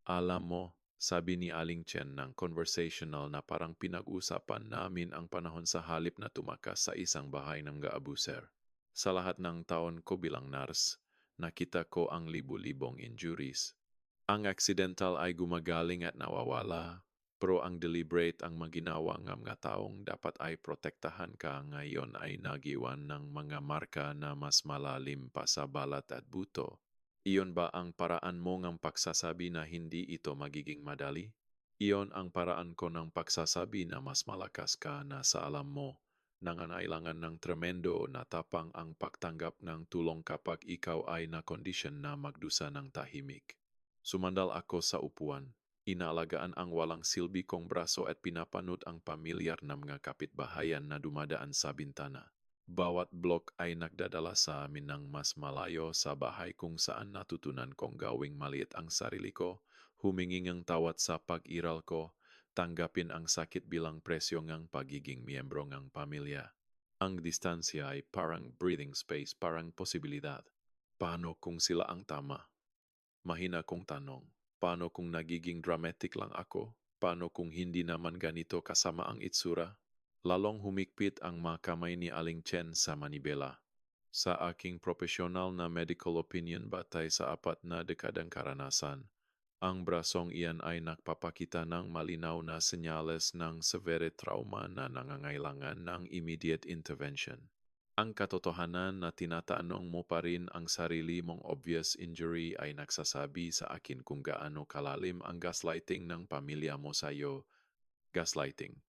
Alam mo, sabi ni Aling Chen ng conversational na parang pinag-usapan namin ang panahon sa halip na tumakas sa isang bahay ng ga-abuser. Sa lahat ng taon ko bilang nurse, nakita ko ang libu-libong injuries. Ang accidental ay gumagaling at nawawala, pero ang deliberate ang maginawa ng mga taong dapat ay protektahan ka ngayon ay nagiwan ng mga marka na mas malalim pa sa balat at buto. Iyon ba ang paraan mo ng pagsasabi na hindi ito magiging madali? Iyon ang paraan ko ng pagsasabi na mas malakas ka na sa alam mo. Nangangailangan ng tremendo na tapang ang pagtanggap ng tulong kapag ikaw ay na-condition na magdusa ng tahimik. Sumandal ako sa upuan. Inaalagaan ang walang silbi kong braso at pinapanot ang pamilyar na mga kapitbahayan na dumadaan sa bintana. Bawat blok ay nagdadala sa amin ng mas malayo sa bahay kung saan natutunan kong gawing maliit ang sarili ko, huminging ang tawat sa pag-iral ko, tanggapin ang sakit bilang presyo ng pagiging miyembro ng pamilya. Ang distansya ay parang breathing space, parang posibilidad. Paano kung sila ang tama? Mahina kong tanong. Paano kung nagiging dramatic lang ako? Paano kung hindi naman ganito kasama ang itsura? Lalong humigpit ang mga kamay ni Aling Chen sa manibela. Sa aking profesional na medical opinion batay sa 4 dekadang karanasan, ang brasong iyan ay nagpapakita ng malinaw na senyales ng severe trauma na nangangailangan ng immediate intervention. Ang katotohanan na tinatanong mo pa rin ang sarili mong obvious injury ay nagsasabi sa akin kung gaano kalalim ang gaslighting ng pamilya mo sa iyo. Gaslighting.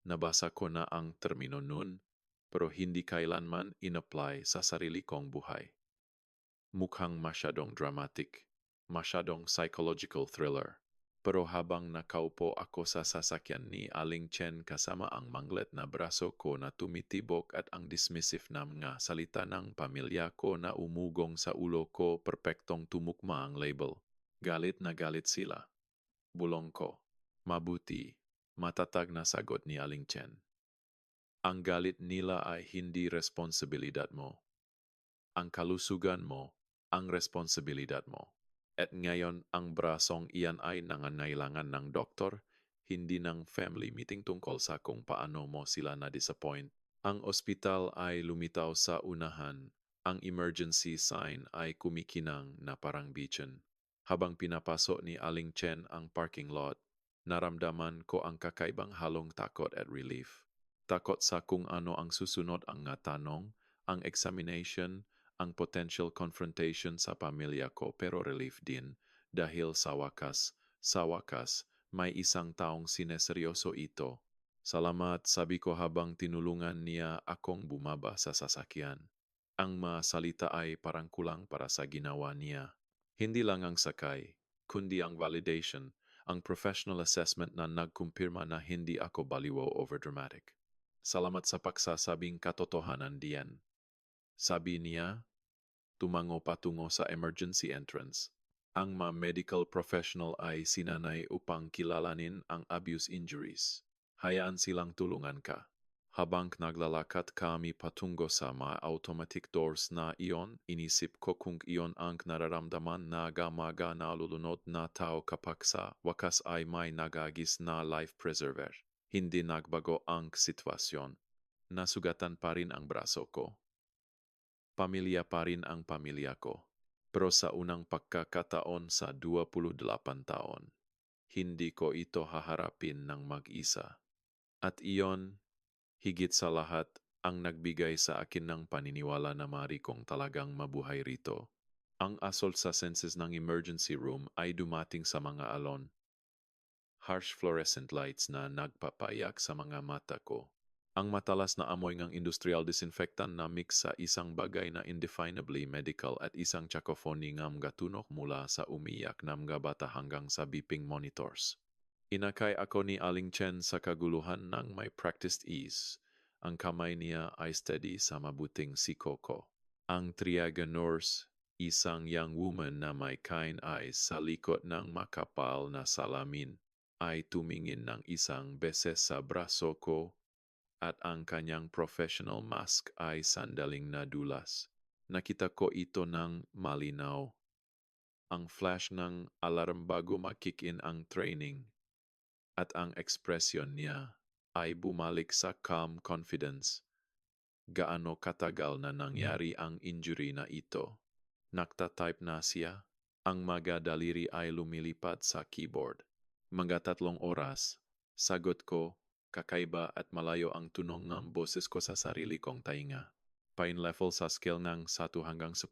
Nabasa ko na ang termino nun, pero hindi kailanman in-apply sa sarili kong buhay. Mukhang masyadong dramatic, masyadong psychological thriller. Pero habang nakaupo ako sa sasakyan ni Aling Chen kasama ang manglet na braso ko na tumitibok at ang dismissive na mga salita ng pamilya ko na umugong sa ulo ko, perpektong tumukma ang label. Galit na galit sila. Bulong ko. Mabuti. Matatag na sagot ni Aling Chen. Ang galit nila ay hindi responsibilidad mo. Ang kalusugan mo, ang responsibilidad mo. At ngayon, ang brasong iyan ay nangangailangan ng doktor, hindi ng family meeting tungkol sa kung paano mo sila na-disappoint. Ang ospital ay lumitaw sa unahan. Ang emergency sign ay kumikinang na parang beacon. Habang pinapasok ni Aling Chen ang parking lot, naramdaman ko ang kakaibang halong takot at relief. Takot sa kung ano ang susunod ang nga tanong, ang examination, ang potential confrontation sa pamilya ko, pero relief din dahil sa wakas, may isang taong sineseryoso ito. Salamat, sabi ko habang tinulungan niya akong bumaba sa sasakyan. Ang mga salita ay parang kulang para sa ginawa niya. Hindi lang ang sakay, kundi ang validation, ang professional assessment na nagkumpirma na hindi ako baliwo overdramatic. Salamat sa pagsasabing katotohanan diyan. Sabi niya, tumango patungo sa emergency entrance. Ang mga medical professional ay sinanay upang kilalanin ang abuse injuries. Hayaan silang tulungan ka. Habang naglalakad kami patungo sa mga automatic doors na iyon, inisip ko kung iyon ang nararamdaman na gamaga na lulunod na tao kapag sa wakas ay may nagagis na life preserver. Hindi nagbago ang sitwasyon. Nasugatan pa rin ang braso ko. Pamilya pa rin ang pamilya ko. Pero sa unang pagkakataon sa 28 taon, hindi ko ito haharapin ng mag-isa. At iyon, higit sa lahat, ang nagbigay sa akin ng paniniwala na mari kong talagang mabuhay rito. Ang assault sa senses ng emergency room ay dumating sa mga alon. Harsh fluorescent lights na nagpapayak sa mga mata ko. Ang matalas na amoy ng industrial disinfectant na mix sa isang bagay na indefinably medical at isang cacophony ng gatunok mula sa umiyak na mga bata hanggang sa beeping monitors. Inakay ako ni Aling Chen sa kaguluhan ng may practiced ease. Ang kamay niya ay steady sa mabuting sikoko. Ang triaga nurse, isang young woman na may kind eyes sa likod ng makapal na salamin, ay tumingin ng isang beses sa braso ko at ang kanyang professional mask ay sandaling nadulas. Nakita ko ito ng malinaw. Ang flash ng alarm bago makick-in ang training. At ang ekspresyon niya ay bumalik sa calm confidence. Gaano katagal na nangyari ang injury na ito? Nakta-type na siya. Ang mga daliri ay lumilipad sa keyboard. Mga 3 oras. Sagot ko, kakaiba at malayo ang tunog ng boses ko sa sarili kong tainga. Pain level sa scale ng 1 hanggang 10.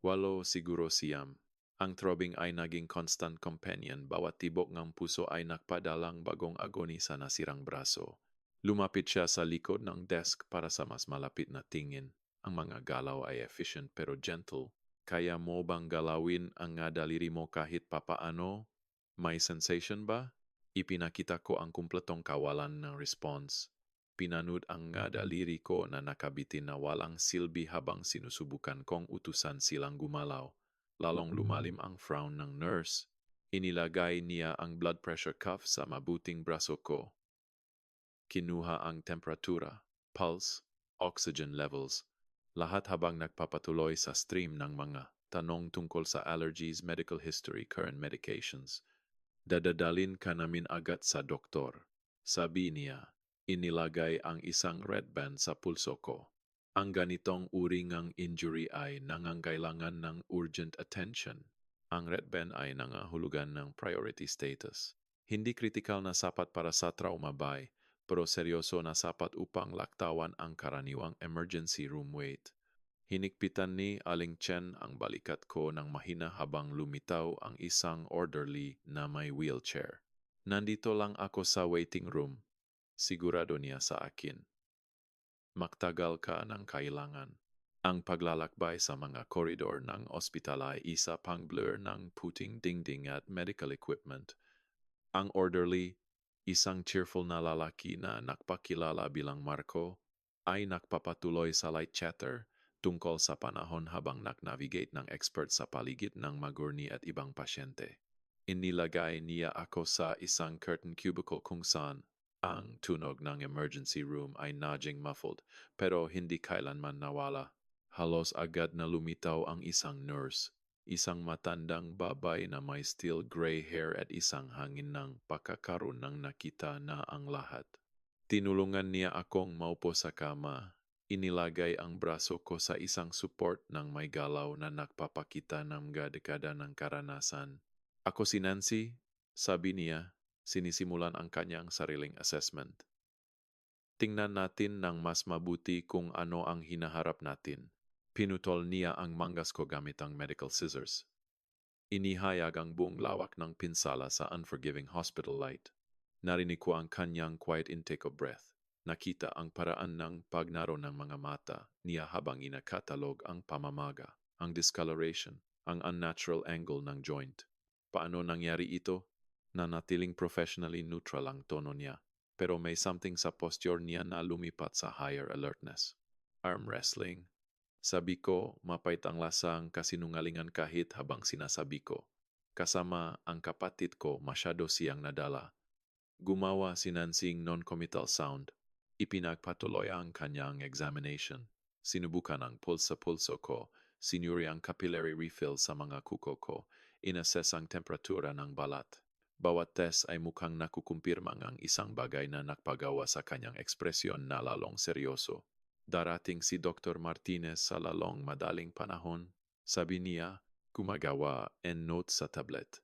8 siguro siyam. Ang throbbing ay naging constant companion, bawat tibok ng puso ay nakpadalang bagong agoni sa nasirang braso. Lumapit siya sa likod ng desk para sa mas malapit na tingin. Ang mga galaw ay efficient pero gentle. Kaya mo bang galawin ang nga daliri mo kahit papaano? May sensation ba? Ipinakita ko ang kumpletong kawalan ng response. Pinanood ang nga daliri ko na nakabitin na walang silbi habang sinusubukan kong utusan silang gumalaw. Lalong lumalim ang frown ng nurse. Inilagay niya ang blood pressure cuff sa mabuting braso ko. Kinuha ang temperatura. pulse, oxygen levels, lahat habang nagpapatuloy sa stream ng mga tanong tungkol sa allergies, medical history, current medications. Dadadalin ka namin agad sa doktor. Sabi niya, inilagay ang isang red band sa pulso ko. Ang ganitong uri ng injury ay nangangailangan ng urgent attention. Ang red band ay nangahulugan ng priority status. Hindi kritikal na sapat para sa trauma bay, pero seryoso na sapat upang laktawan ang karaniwang emergency room wait. Hinikpitan ni Aling Chen ang balikat ko ng mahina habang lumitaw ang isang orderly na may wheelchair. Nandito lang ako sa waiting room, sigurado niya sa akin. Magtagal ka ng kailangan. Ang paglalakbay sa mga koridor ng ospital ay isa pang blur ng puting dingding at medical equipment. Ang orderly, isang cheerful na lalaki na nakpakilala bilang Marco, ay nakpapatuloy sa light chatter tungkol sa panahon habang nag-navigate ng expert sa paligid ng magurni at ibang pasyente. Inilagay niya ako sa isang curtain cubicle kung saan ang tunog ng emergency room ay nudging muffled pero hindi kailanman nawala. Halos agad na lumitaw ang isang nurse, isang matandang babay na may still gray hair at isang hangin ng pagkakaroon ng nakita na ang lahat. Tinulungan niya akong maupo sa kama. Inilagay ang braso ko sa isang support ng may galaw na nagpapakita ng dekada ng karanasan. Ako si Nancy, sabi niya, sinisimulan ang kanyang sariling assessment. Tingnan natin ng mas mabuti kung ano ang hinaharap natin. Pinutol niya ang manggas ko gamit ang medical scissors. Inihayag ang buong lawak ng pinsala sa unforgiving hospital light. Narinig ko ang kanyang quiet intake of breath. Nakita ang paraan ng pagnaro ng mga mata niya habang inakatalog ang pamamaga, ang discoloration, ang unnatural angle ng joint. Paano nangyari ito? Nanatiling professionally neutral ang tono niya, pero may something sa posture niya na lumipat sa higher alertness. Arm wrestling. Sabi ko, mapait ang lasang kasinungalingan kahit habang sinasabi ko. Kasama ang kapatid ko, masyado siyang nadala. Gumawa si Nansing non-committal sound. Ipinagpatuloy ang kanyang examination. Sinubukan ang pulse sa pulso ko, sinuri ang capillary refill sa mga kuko ko, inassess ang temperatura ng balat. Bawat test ay mukhang nakukumpirma ang isang bagay na nakpagawa sa kanyang ekspresyon na lalong seryoso. Darating si Dr. Martinez sa lalong madaling panahon, sabi niya, gumagawa and note sa tablet.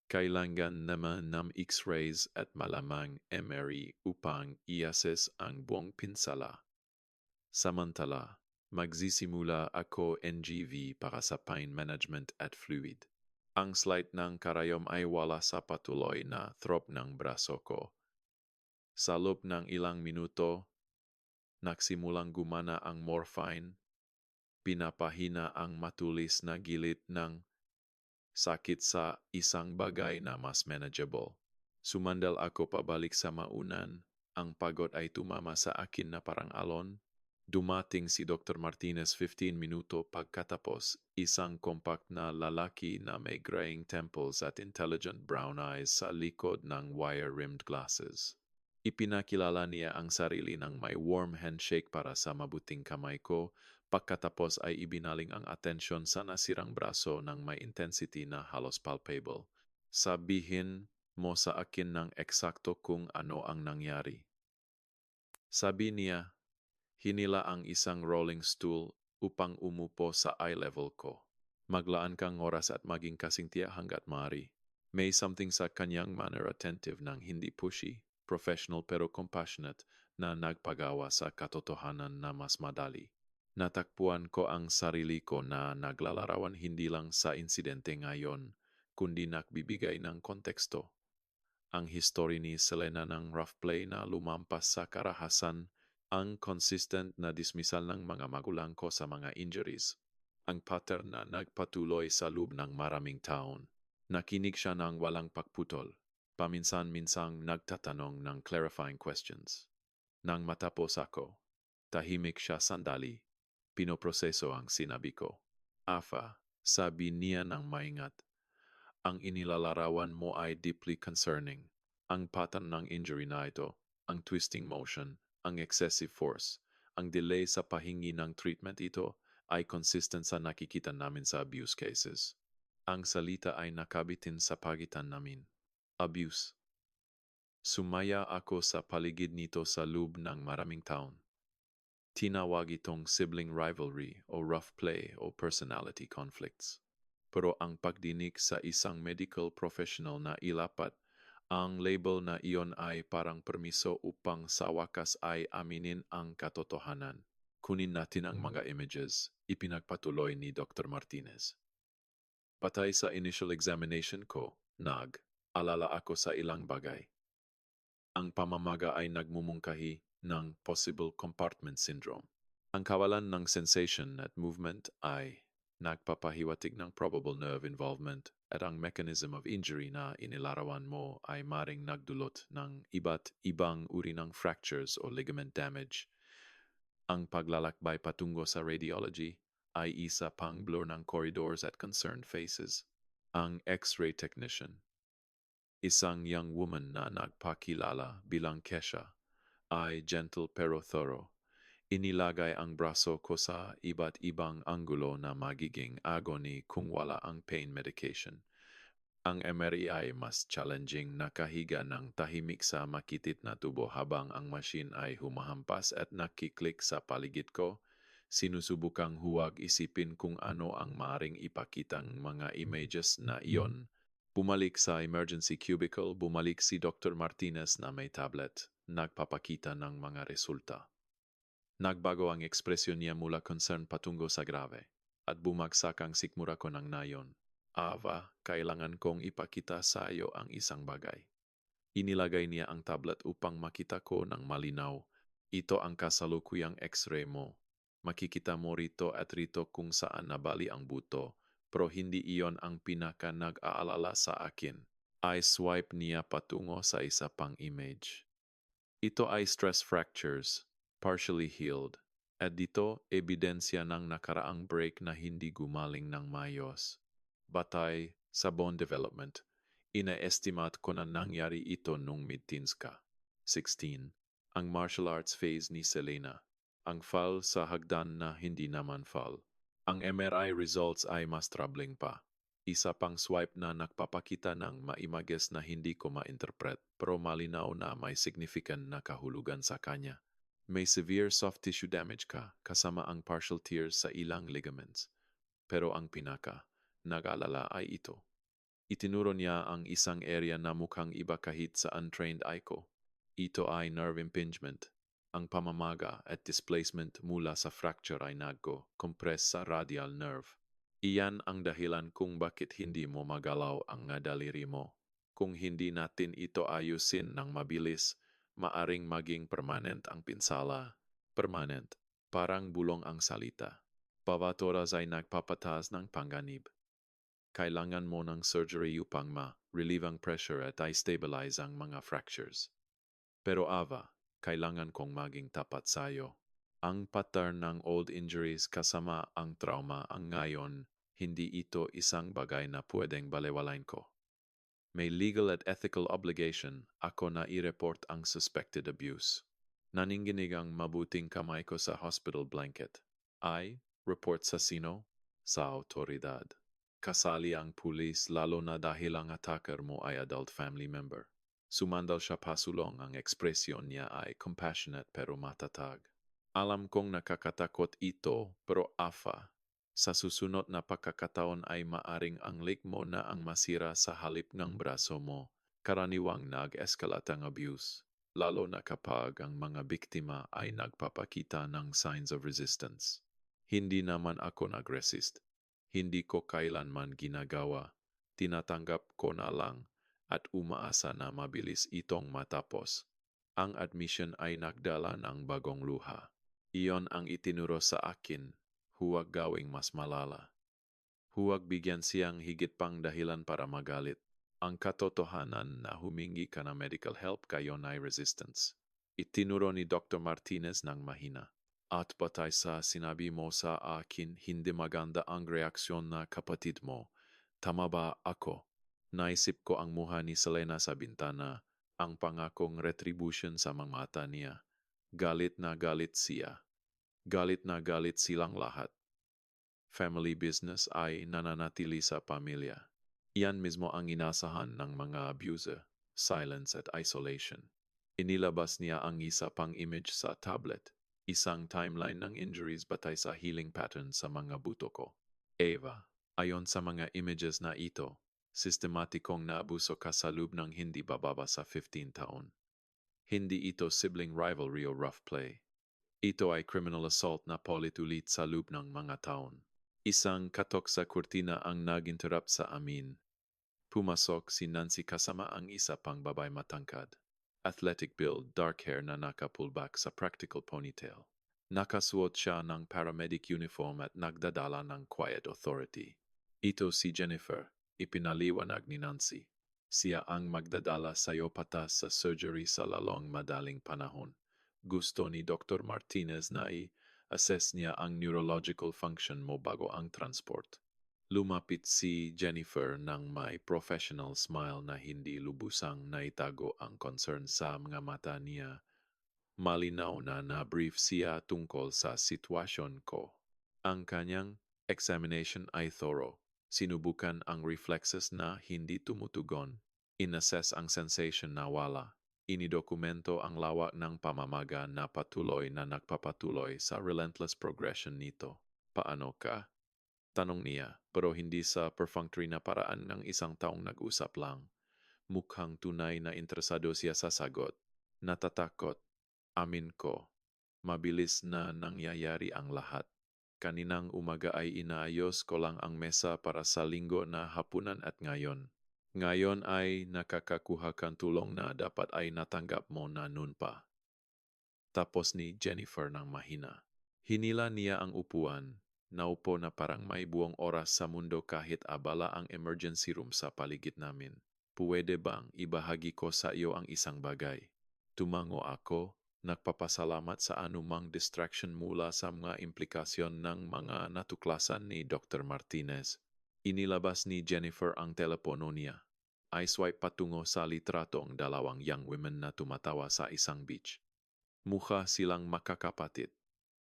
Kailangan naman ng X-rays at malamang MRI upang i-assess ang buong pinsala. Samantala, magsisimula ako NGV para sa pain management at fluid. Ang slight ng karayom ay wala sa patuloy na throb ng braso ko. Sa loob ng ilang minuto, nagsimulang gumana ang morphine, pinapahina ang matulis na gilid ng sakit sa isang bagay na mas manageable. Sumandal ako pabalik sa maunan, ang pagod ay tumama sa akin na parang alon. Dumating si Dr. Martinez 15 minuto pagkatapos, isang compact na lalaki na may graying temples at intelligent brown eyes sa likod ng wire-rimmed glasses. Ipinakilala niya ang sarili ng may warm handshake para sa mabuting kamay ko, pagkatapos ay ibinaling ang atensyon sa nasirang braso ng may intensity na halos palpable. Sabihin mo sa akin ng eksakto kung ano ang nangyari. Sabi niya, hinila ang isang rolling stool upang umupo sa eye level ko. Maglaan kang oras at maging kasing tiya hanggat maaari. May something sa kanyang manner attentive ng hindi pushy, professional pero compassionate na nagpagawa sa katotohanan na mas madali. Natakpuan ko ang sarili ko na naglalarawan hindi lang sa insidente ngayon, kundi nagbibigay ng konteksto. Ang history ni Selena ng rough play na lumampas sa karahasan, ang consistent na dismissal ng mga magulang ko sa mga injuries, ang pattern na nagpatuloy sa loob ng maraming taon. Nakinig siya ng walang pagputol, paminsan-minsang nagtatanong ng clarifying questions. Nang matapos ako, tahimik siya sandali, pinoproseso ang sinabi ko. Afa, sabi niya ng maingat, ang inilalarawan mo ay deeply concerning. Ang pattern ng injury na ito, ang twisting motion, ang excessive force. Ang delay sa pahingi ng treatment ito ay consistent sa nakikita namin sa abuse cases. Ang salita ay nakabitin sa pagitan namin. Abuse. Sumaya ako sa paligid nito sa loob ng maraming taon. Tinawag itong sibling rivalry o rough play o personality conflicts. Pero ang pagdinig sa isang medical professional na ilapat, ang label na iyon ay parang permiso upang sa wakas ay aminin ang katotohanan. Kunin natin ang mga images, ipinagpatuloy ni Dr. Martinez. Patay sa initial examination ko, alala ako sa ilang bagay. Ang pamamaga ay nagmumungkahi ng possible compartment syndrome. Ang kawalan ng sensation at movement ay nagpapahiwatig ng probable nerve involvement at ang mechanism of injury na inilarawan mo ay maring nagdulot ng iba't ibang uri ng fractures o ligament damage. Ang paglalakbay patungo sa radiology ay isa pang blur ng corridors at concerned faces. Ang X-ray technician, isang young woman na nagpakilala bilang Kesha, ay gentle pero thorough. Inilagay ang braso ko sa iba't ibang anggulo na magiging agony kung wala ang pain medication. Ang MRI ay mas challenging, nakahiga ng tahimik sa makitit na tubo habang ang machine ay humahampas at nakiklik sa paligid ko. Sinusubukang huwag isipin kung ano ang maaring ipakitang mga images na iyon. Bumalik sa emergency cubicle, bumalik si Dr. Martinez na may tablet, nagpapakita ng mga resulta. Nagbago ang ekspresyon niya mula concern patungo sa grave, at bumagsak ang sikmura ko ng nayon. Ava, kailangan kong ipakita sa iyo ang isang bagay. Inilagay niya ang tablet upang makita ko ng malinaw. Ito ang kasalukuyang x-ray mo. Makikita mo rito at rito kung saan nabali ang buto, pero hindi iyon ang pinaka nag-aalala sa akin. Ay swipe niya patungo sa isa pang image. Ito ay stress fractures, partially healed. At dito, ebidensya ng nakaraang break na hindi gumaling ng mayos. Batay sa bone development, ina-estimate ko na nangyari ito nung mid-teens ka. 16. Ang martial arts phase ni Selena. Ang fall sa hagdan na hindi naman fall. Ang MRI results ay mas troubling pa. Isa pang swipe na nagpapakita ng maimages na hindi ko ma-interpret pero malinaw na may significant na kahulugan sa kanya. May severe soft tissue damage ka kasama ang partial tears sa ilang ligaments. Pero ang pinaka, nag-alala ay ito. Itinuro niya ang isang area na mukhang iba kahit sa untrained eye ko. Ito ay nerve impingement. Ang pamamaga at displacement mula sa fracture ay nagko-compress sa radial nerve. Iyan ang dahilan kung bakit hindi mo magalaw ang daliri mo. Kung hindi natin ito ayusin ng mabilis, maaring maging permanent ang pinsala. Permanent, parang bulong ang salita. Bawat oras ay nagpapataas ng panganib. Kailangan mo ng surgery upang ma-relieve ang pressure at i-stabilize ang mga fractures. Pero Ava, kailangan kong maging tapat sa'yo. Ang pattern ng old injuries kasama ang trauma ang ngayon, hindi ito isang bagay na pwedeng balewalain ko. May legal at ethical obligation ako na i-report ang suspected abuse. Naninginig ang mabuting kamay ko sa hospital blanket. Report sa sino? Sa autoridad. Kasali ang pulis lalo na dahil ang attacker mo ay adult family member. Sumandal siya pasulong, ang ekspresyon niya ay compassionate pero matatag. Alam kong nakakatakot ito, pero Afa, sa susunod na pagkakataon ay maaring ang leg mo na ang masira sa halip ng braso mo. Karaniwang nag-escalate ang abuse, lalo na kapag ang mga biktima ay nagpapakita ng signs of resistance. Hindi naman ako nag-resist. Hindi ko kailanman ginagawa. Tinatanggap ko na lang at umaasa na mabilis itong matapos. Ang admission ay nagdala ng bagong luha. Iyon ang itinuro sa akin, huwag gawing mas malala. Huwag bigyan siyang higit pang dahilan para magalit. Ang katotohanan na humingi ka ng medical help kayon ay resistance. Itinuro ni Dr. Martinez ng mahina. At batay sa sinabi mo sa akin, hindi maganda ang reaksyon na kapatid mo. Tama ba ako? Naisip ko ang muha ni Selena sa bintana, ang pangakong retribution sa mga mata niya. Galit na galit siya. Galit na galit silang lahat. Family business ay nananatili sa pamilya. Iyan mismo ang inasahan ng mga abuser, silence at isolation. Inilabas niya ang isa pang image sa tablet, isang timeline ng injuries batay sa healing pattern sa mga buto ko. Eva, ayon sa mga images na ito, sistematikong naabuso ka sa loob ng hindi bababa sa 15 taon. Hindi ito sibling rivalry o rough play. Ito ay criminal assault na paulit-ulit sa loob ng mga taon. Isang katok sa kurtina ang nag-interrupt sa amin. Pumasok si Nancy kasama ang isa pang babae matangkad. Athletic build, dark hair na naka-pullback sa practical ponytail. Nakasuot siya ng paramedic uniform at nagdadala ng quiet authority. Ito si Jennifer, ipinaliwanag ni Nancy. Siya ang magdadala sa'yo patas sa surgery sa lalong madaling panahon. Gusto ni Dr. Martinez na assess niya ang neurological function mo bago ang transport. Lumapit si Jennifer nang may professional smile na hindi lubusang naitago ang concern sa mga mata niya. Malinaw na na-brief siya tungkol sa sitwasyon ko. Ang kanyang examination ay thorough. Sinubukan ang reflexes na hindi tumutugon. Inassess ang sensation na wala. Inidokumento ang lawak ng pamamaga na patuloy na nagpapatuloy sa relentless progression nito. Paano ka? Tanong niya, pero hindi sa perfunctory na paraan ng isang taong nag-usap lang. Mukhang tunay na interesado siya sa sagot. Natatakot. Amin ko. Mabilis na nangyayari ang lahat. Kaninang umaga ay inaayos ko lang ang mesa para sa linggo na hapunan at ngayon. Ngayon ay nakakakuha kang tulong na dapat ay natanggap mo na noon pa. Tapos ni Jennifer ng mahina. Hinila niya ang upuan. Naupo na parang may buong oras sa mundo kahit abala ang emergency room sa paligid namin. Puwede bang ibahagi ko sa iyo ang isang bagay? Tumango ako, nagpapasalamat sa anumang distraction mula sa mga implikasyon ng mga natuklasan ni Dr. Martinez. Inilabas ni Jennifer ang telepono niya. I swipe patungo sa litrato ang dalawang young women na tumatawa sa isang beach. Mukha silang makakapatid.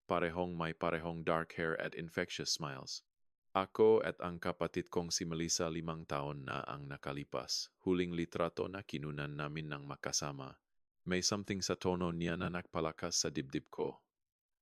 Parehong may parehong dark hair at infectious smiles. Ako at ang kapatid kong si Melissa 5 taon na ang nakalipas. Huling litrato na kinunan namin ng makasama. May something sa tono niya na nagpalakas sa dibdib ko.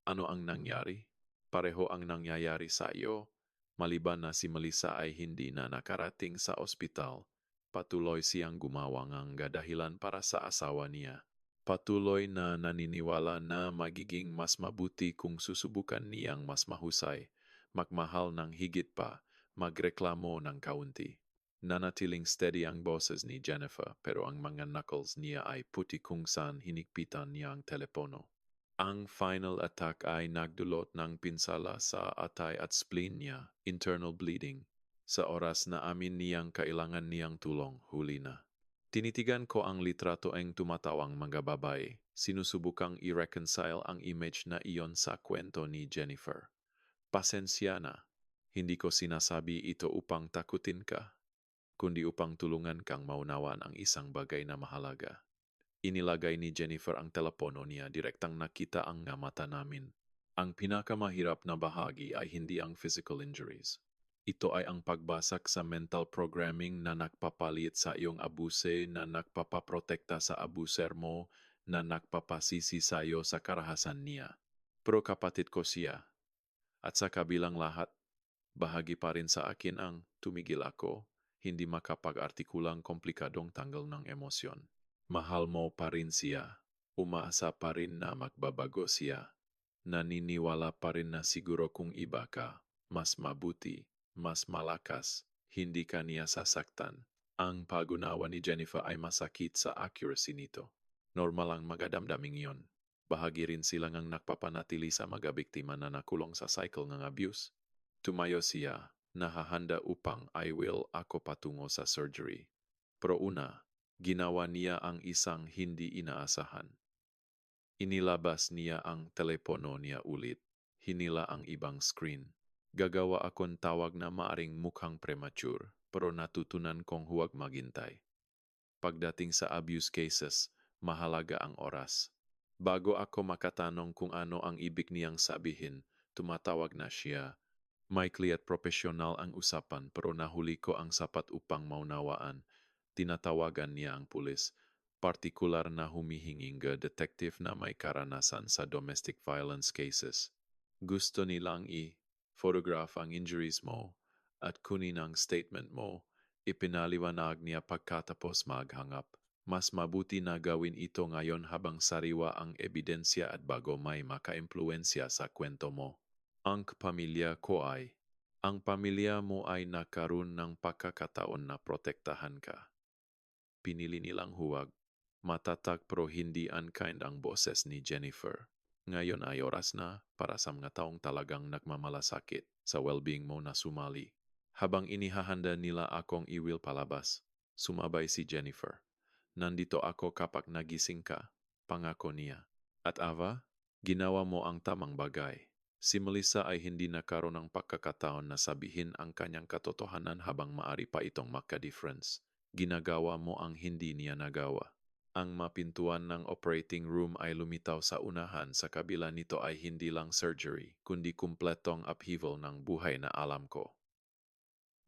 Ano ang nangyari? Pareho ang nangyayari sa iyo. Maliban na si Melissa ay hindi na nakarating sa ospital, patuloy siyang gumawa ng dahilan para sa asawa niya. Patuloy na naniniwala na magiging mas mabuti kung susubukan niyang mas mahusay, magmahal ng higit pa, magreklamo ng kaunti. Nanatiling steady ang boses ni Jennifer pero ang mga knuckles niya ay puti kung saan hinigpitan niya ang telepono. Ang final attack ay nagdulot ng pinsala sa atay at spleen niya, internal bleeding. Sa oras na amin niyang kailangan niyang tulong, huli na. Tinitigan ko ang litrato ang tumatawang mga babae. Sinusubukang i-reconcile ang image na iyon sa kwento ni Jennifer. Pasensya na. Hindi ko sinasabi ito upang takutin ka, kundi upang tulungan kang maunawan ang isang bagay na mahalaga. Inilagay ni Jennifer ang telepono niya, direktang nakita ang mata namin. Ang pinakamahirap na bahagi ay hindi ang physical injuries. Ito ay ang pagbasag sa mental programming na nagpapalit sa iyong abuse, na nagpapaprotekta sa abuser mo, na nagpapasisi sa iyo sa karahasan niya. Pero kapatid ko siya. At sa kabilang lahat, bahagi pa rin sa akin ang tumigil ako, hindi makapag-artikulang komplikadong tanggal ng emosyon. Mahal mo pa rin siya. Umaasa pa rin na magbabago siya. Naniniwala pa rin na siguro kung iba ka, mas mabuti, mas malakas, hindi ka niya sasaktan. Ang pag-unawa ni Jennifer ay masakit sa accuracy nito. Normal ang magadamdaming yon. Bahagi rin silang ang nagpapanatili sa mga biktima na nakulong sa cycle ng abuse. Tumayo siya, nahahanda upang I will ako patungo sa surgery. Pero una, ginawa niya ang isang hindi inaasahan. Inilabas niya ang telepono niya ulit. Hinila ang ibang screen. Gagawa akong tawag na maaring mukhang premature, pero natutunan kong huwag maghintay. Pagdating sa abuse cases, mahalaga ang oras. Bago ako makatanong kung ano ang ibig niyang sabihin, tumatawag na siya. Maikli at profesional ang usapan pero nahuli ko ang sapat upang maunawaan. Tinatawagan niya ang pulis, partikular na humihinging detective na may karanasan sa domestic violence cases. Gusto nilang i-photograph ang injuries mo at kunin ang statement mo. Ipinaliwanag niya pagkatapos maghangap. Mas mabuti na gawin ito ngayon habang sariwa ang ebidensya at bago may makaimpluwensya sa kwento mo. Ang pamilya mo ay nakaroon ng pagkakataon na protektahan ka. Pinili nilang huwag. Matatag pero hindi unkind ang boses ni Jennifer. Ngayon ay oras na para sa mga taong talagang nagmamalasakit sa well-being mo na sumali. Habang inihahanda nila akong iwil palabas, sumabay si Jennifer. Nandito ako kapag nagising ka, pangako niya. At Ava, ginawa mo ang tamang bagay. Si Melissa ay hindi nakaroon ng pagkakataon na sabihin ang kanyang katotohanan habang maari pa itong maka-difference. Ginagawa mo ang hindi niya nagawa. Ang mapintuan ng operating room ay lumitaw sa unahan, sa kabila nito ay hindi lang surgery, kundi kumpletong upheaval ng buhay na alam ko.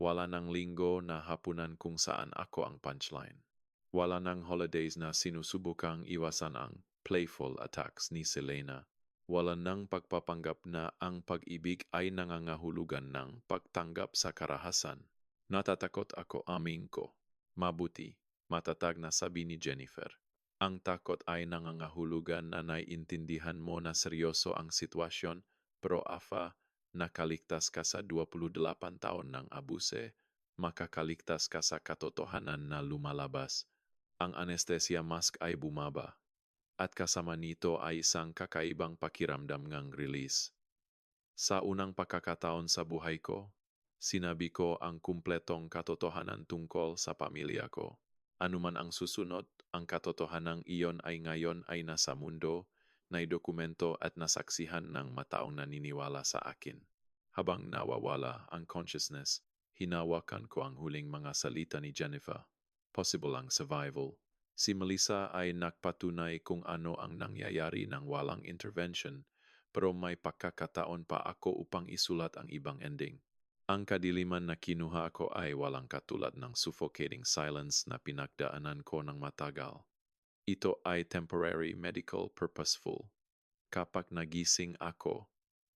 Wala nang linggo na hapunan kung saan ako ang punchline. Wala nang holidays na sinusubukang iwasan ang playful attacks ni Selena. Wala nang pagpapanggap na ang pag-ibig ay nangangahulugan ng pagtanggap sa karahasan. Natatakot ako, aming ko. Mabuti, matatag na sabi ni Jennifer. Ang takot ay nangangahulugan na naiintindihan mo na seryoso ang sitwasyon, pero Afa, nakaligtas ka sa 28 taon ng abuse, makakaligtas ka sa katotohanan na lumalabas. Ang anesthesia mask ay bumaba, at kasama nito ay isang kakaibang pakiramdam ng release. Sa unang pagkakataon sa buhay ko, sinabi ko ang kumpletong katotohanan tungkol sa pamilya ko. Anuman ang susunod, ang katotohanan iyon ay ngayon ay nasa mundo, naidokumento at nasaksihan ng mataong naniniwala sa akin. Habang nawawala ang consciousness, hinawakan ko ang huling mga salita ni Jennifer. Possible ang survival. Si Melissa ay nakpatunay kung ano ang nangyayari ng walang intervention, pero may pagkakataon pa ako upang isulat ang ibang ending. Ang kadiliman na kinuha ko ay walang katulad ng suffocating silence na pinagdaanan ko ng matagal. Ito ay temporary, medical, purposeful. Kapag nagising ako,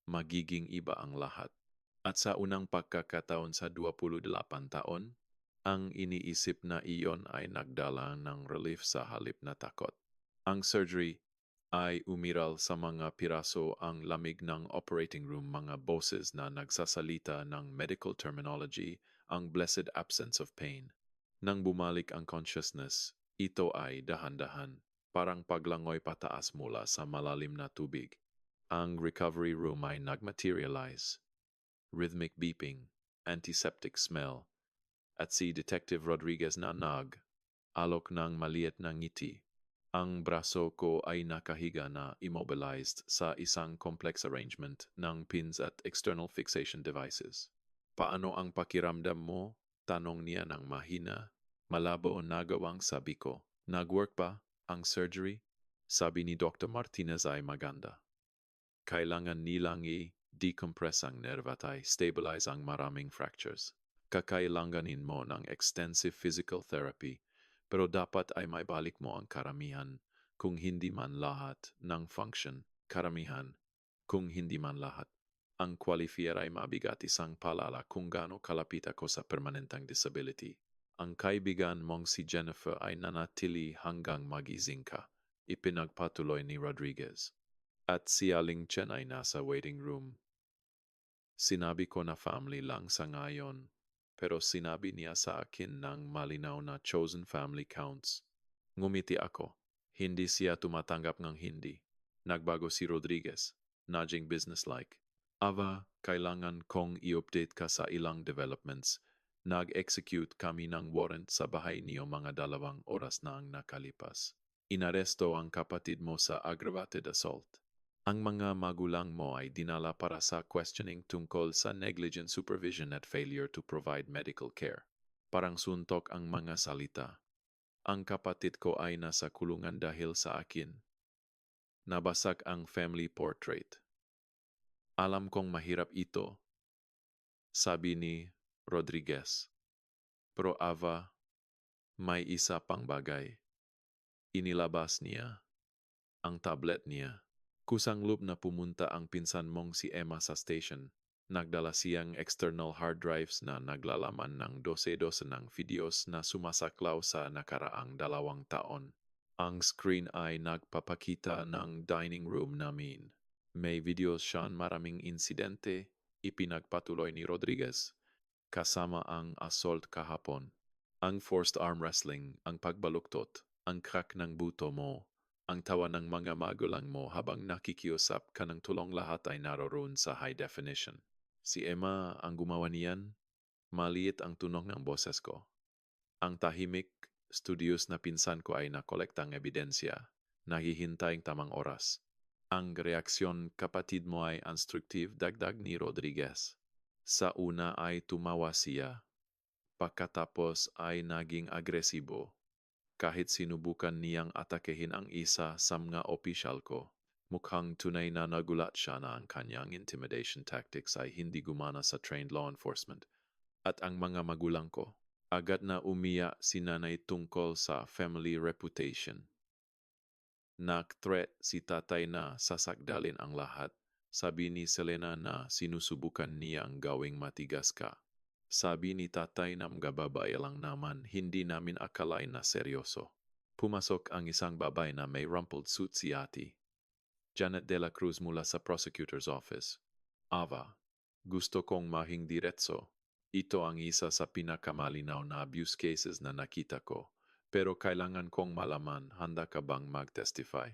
magiging iba ang lahat. At sa unang pagkakataon sa 28 taon, ang iniisip na iyon ay nagdala ng relief sa halip na takot. Ang surgery ay umiral sa mga piraso, ang lamig ng operating room, mga boses na nagsasalita ng medical terminology, ang blessed absence of pain. Nang bumalik ang consciousness, ito ay dahan-dahan, parang paglangoy pataas mula sa malalim na tubig. Ang recovery room ay nagmaterialize. Rhythmic beeping, antiseptic smell, at si Detective Rodriguez na alok ng maliit na ngiti. Ang braso ko ay nakahiga na immobilized sa isang complex arrangement ng pins at external fixation devices. Paano ang pakiramdam mo? Tanong niya ng mahina. Malabo o nagawang sabi ko. Nag-work ba ang surgery? Sabi ni Dr. Martinez ay maganda. Kailangan nilang i-decompress ang nerve at stabilize ang maraming fractures. Kakailanganin mo ng extensive physical therapy, pero dapat ay maibalik mo ang karamihan, kung hindi man lahat, ng function. Karamihan, kung hindi man lahat. Ang qualifier ay mabigat, isang palala kung gaano kalapit ako sa permanentang disability. Ang kaibigan mong si Jennifer ay nanatili hanggang magising ka, ipinagpatuloy ni Rodriguez. At si Aling Chen ay nasa waiting room. Sinabi ko na family lang sa ngayon, pero sinabi niya sa akin ng malinaw na chosen family counts. Ngumiti ako. Hindi siya tumatanggap ng hindi. Nagbago si Rodriguez, nudging businesslike. Ava, kailangan kong i-update ka sa ilang developments. Nag-execute kami ng warrant sa bahay niyo mga 2 oras na ang nakalipas. Inaresto ang kapatid mo sa aggravated assault. Ang mga magulang mo ay dinala para sa questioning tungkol sa negligent supervision at failure to provide medical care. Parang suntok ang mga salita. Ang kapatid ko ay nasa kulungan dahil sa akin. Nabasag ang family portrait. Alam kong mahirap ito, sabi ni Rodriguez. Pero Ava, may isa pang bagay. Inilabas niya ang tablet niya. Kusang loob na pumunta ang pinsan mong si Emma sa station. Nagdala siyang external hard drives na naglalaman ng dose-dose ng videos na sumasaklaw sa nakaraang 2 taon. Ang screen ay nagpapakita ng dining room namin. May videos siyan maraming insidente, ipinagpatuloy ni Rodriguez, kasama ang assault kahapon, ang forced arm wrestling, ang pagbaluktot, ang crack ng buto mo, ang tawa ng mga magulang mo habang nakikiusap ka ng tulong, lahat ay naroon sa high definition. Si Emma ang gumawa niyan, maliit ang tunog ng boses ko. Ang tahimik, studios na pinsan ko ay nakolektang ebidensya, naghihintay ang tamang oras. Ang reaksyon kapatid mo ay instructive, dagdag ni Rodriguez. Sa una ay tumawa siya, pagkatapos ay naging agresibo. Kahit sinubukan niyang atakehin ang isa sa mga opisyal ko, mukhang tunay na nagulat siya na ang kanyang intimidation tactics ay hindi gumana sa trained law enforcement. At ang mga magulang ko, agad na umiyak si nanay tungkol sa family reputation. Nag-threat si tatay na sasakdalin ang lahat. Sabi ni Selena na sinusubukan niyang gawing matigas ka. Sabi ni tatay na mga babae lang naman, hindi namin akalain na seryoso. Pumasok ang isang babae na may rumpled suit, si Ate Janet de la Cruz mula sa prosecutor's office. Ava, gusto kong mahing diretso. Ito ang isa sa pinakamalinaw na abuse cases na nakita ko. Pero kailangan kong malaman, handa ka bang mag-testify?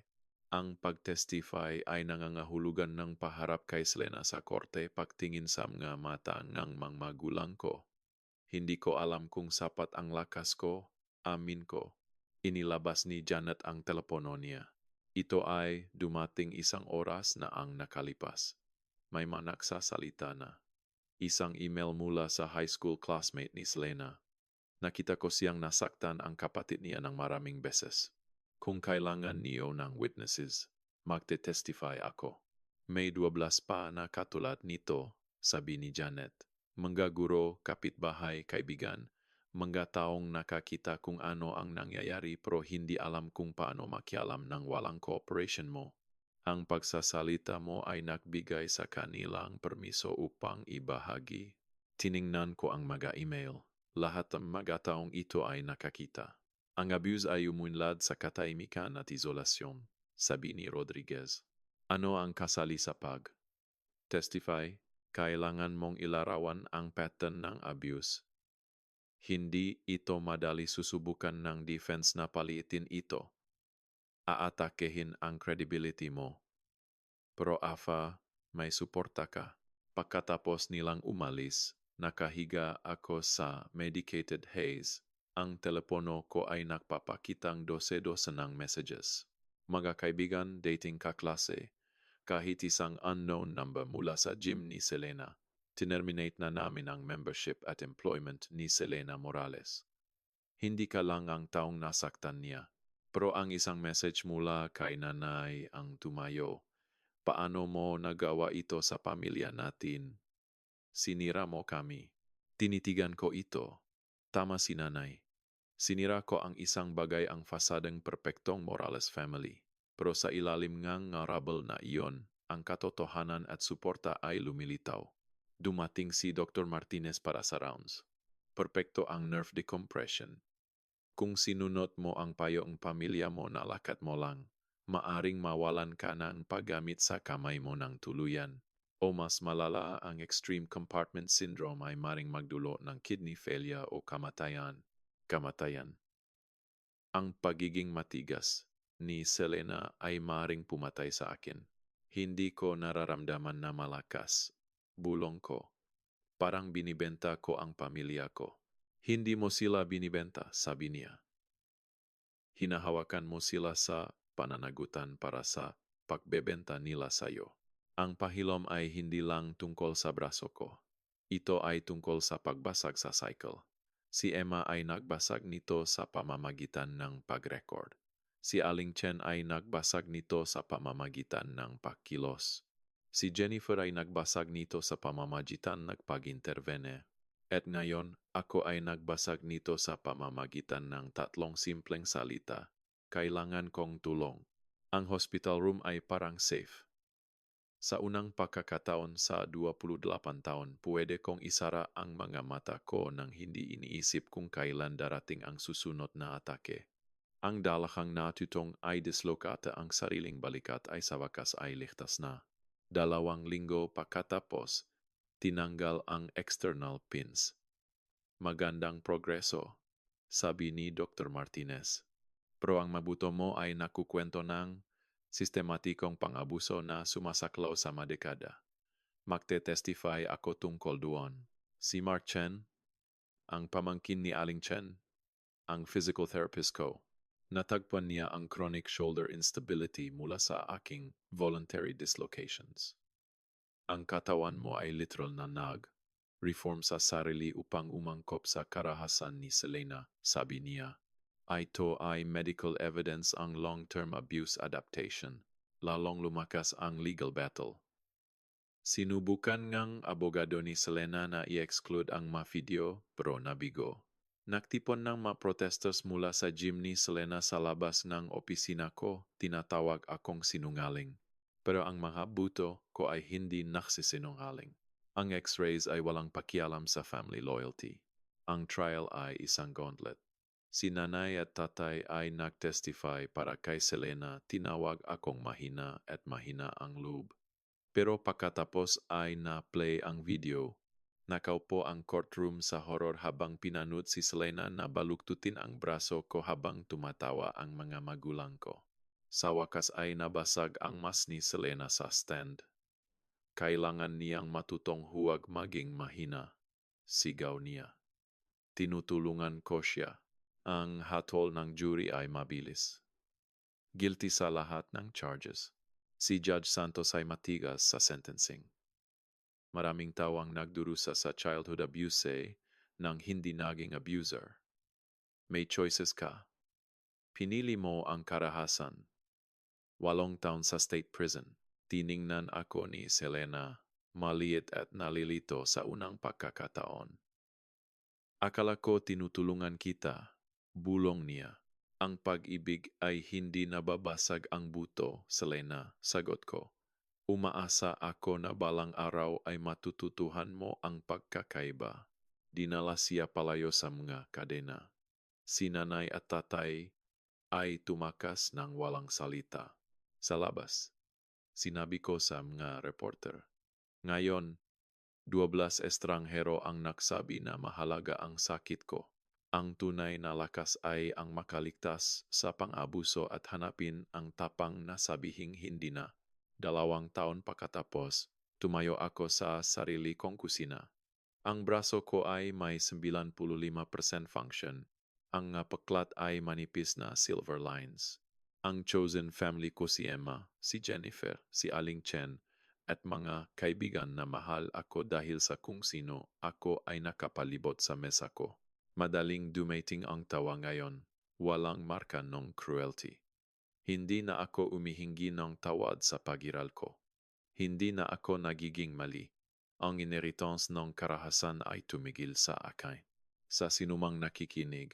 Ang pag-testify ay nangangahulugan ng paharap kay Selena sa korte, pagtingin sa mga mata ng mga magulang ko. Hindi ko alam kung sapat ang lakas ko, amin ko. Inilabas ni Janet ang telepono niya. Ito ay dumating isang oras na ang nakalipas. May managsasalita na. Isang email mula sa high school classmate ni Selena. Nakita ko siyang nasaktan ang kapatid niya ng maraming beses. Kung kailangan niyo ng witnesses, magte-testify ako. May 12 pa na katulad nito, sabi ni Janet. Mga guro, kapitbahay, kaibigan, mga taong nakakita kung ano ang nangyayari pero hindi alam kung paano makialam ng walang cooperation mo. Ang pagsasalita mo ay nagbigay sa kanilang permiso upang ibahagi. Tiningnan ko ang mga email. Lahat ng mga taong ito ay nakakita. Ang abuse ay umunlad sa katahimikan at isolasyon, sabi ni Rodriguez. Ano ang kasali sa testify? Kailangan mong ilarawan ang pattern ng abuse. Hindi ito madali, susubukan ng defense na paliitin ito. Aatakehin ang credibility mo. Pero Ava, may suporta ka. Pagkatapos nilang umalis, nakahiga ako sa medicated haze. Ang telepono ko ay nagpapakitang dose-dose ng messages. Mga kaibigan, dating kaklase, kahit isang unknown number mula sa gym ni Selena. Tinerminate na namin ang membership at employment ni Selena Morales. Hindi ka lang ang taong nasaktan niya. Pero ang isang message mula kay nanay ang tumayo. Paano mo nagawa ito sa pamilya natin? Sinira mo kami. Tinitigan ko ito. Tama si nanay. Sinira ko ang isang bagay, ang fasadeng perpektong Morales family. Pero sa ilalim ngang ngarabal na iyon, ang katotohanan at suporta ay lumilitaw. Dumating si Dr. Martinez para sa rounds. Perpekto ang nerve decompression. Kung sinunod mo ang payo ng pamilya mo na lakad mo lang, maaring mawalan ka ng paggamit sa kamay mo ng tuluyan. O mas malala, ang extreme compartment syndrome ay maring magdulot ng kidney failure o kamatayan. Ang pagiging matigas ni Selena ay maring pumatay sa akin. Hindi ko nararamdaman na malakas. Bulong ko. Parang binibenta ko ang pamilya ko. Hindi mo sila binibenta, sabi niya. Hinahawakan mo sila sa pananagutan para sa pagbebenta nila sayo. Ang pahilom ay hindi lang tungkol sa braso ko. Ito ay tungkol sa pagbasag sa cycle. Si Emma ay nagbasag nito sa pamamagitan ng pag-record. Si Aling Chen ay nagbasag nito sa pamamagitan ng pagkilos. Si Jennifer ay nagbasag nito sa pamamagitan ng pag-intervene. At ngayon, ako ay nagbasag nito sa pamamagitan ng tatlong simpleng salita. Kailangan kong tulong. Ang hospital room ay parang safe. Sa unang pagkakataon sa 28 taon, pwede kong isara ang mga mata ko nang hindi iniisip kung kailan darating ang susunod na atake. Ang dalakang natutong ay dislokata ang sariling balikat ay sa wakas ay ligtas na. 2 linggo pagkatapos, tinanggal ang external pins. Magandang progreso, sabi ni Dr. Martinez. Pero ang mabuto mo ay nakukwento ng sistematikong pang-abuso na sumasaklaw sa mga dekada. Magte-testify ako tungkol doon. Si Mark Chen, ang pamangkin ni Aling Chen, ang physical therapist ko. Natagpuan niya ang chronic shoulder instability mula sa aking voluntary dislocations. Ang katawan mo ay literal na reform sa sarili upang umangkop sa karahasan ni Selena, sabi niya. Ito ay medical evidence ang long-term abuse adaptation, lalong lumakas ang legal battle. Sinubukan ngang abogado ni Selena na i-exclude ang mga video pero nabigo. Naktipon ng mga protesters mula sa gym ni Selena sa labas ng opisina ko, tinatawag akong sinungaling. Pero ang mga buto ko ay hindi nagsisinungaling. Ang x-rays ay walang pakialam sa family loyalty. Ang trial ay isang gauntlet. Si nanay at tatay ay nag-testify para kay Selena, tinawag akong mahina at mahina ang loob. Pero pagkatapos ay na-play ang video. Nakaupo ang courtroom sa horror habang pinanood si Selena na baluktutin ang braso ko habang tumatawa ang mga magulang ko. Sa wakas ay nabasag ang mas ni Selena sa stand. Kailangan niyang matutong huwag maging mahina. Sigaw niya. Tinutulungan ko siya. Ang hatol ng jury ay mabilis. Guilty sa lahat ng charges. Si Judge Santos ay matigas sa sentencing. Maraming tao ang nagdurusa sa childhood abuse nang hindi naging abuser. May choices ka. Pinili mo ang karahasan. 8 taon sa state prison. Tiningnan ako ni Selena, maliit at nalilito sa unang pagkakataon. Akala ko tinutulungan kita. Bulong niya. Ang pag-ibig ay hindi nababasag ang buto, Selena, sagot ko. Umaasa ako na balang araw ay matututuhan mo ang pagkakaiba. Dinala siya palayo sa mga kadena. Si nanay at tatay ay tumakas ng walang salita. Sa labas, sinabi ko sa mga reporter. Ngayon, 12 estranghero ang nagsabi na mahalaga ang sakit ko. Ang tunay na lakas ay ang makaligtas sa pang-abuso at hanapin ang tapang na sabihing hindi na. 2 taon pagkatapos, tumayo ako sa sarili kong kusina. Ang braso ko ay may 95% function. Ang paklat ay manipis na silver lines. Ang chosen family ko si Emma, si Jennifer, si Aling Chen, at mga kaibigan na mahal ako dahil sa kung sino ako ay nakapalibot sa mesa ko. Madaling dumating ang tawa ngayon, walang marka ng cruelty. Hindi na ako umihingi ng tawad sa pagiral ko. Hindi na ako nagiging mali. Ang inheritance ng karahasan ay tumigil sa akin. Sa sinumang nakikinig,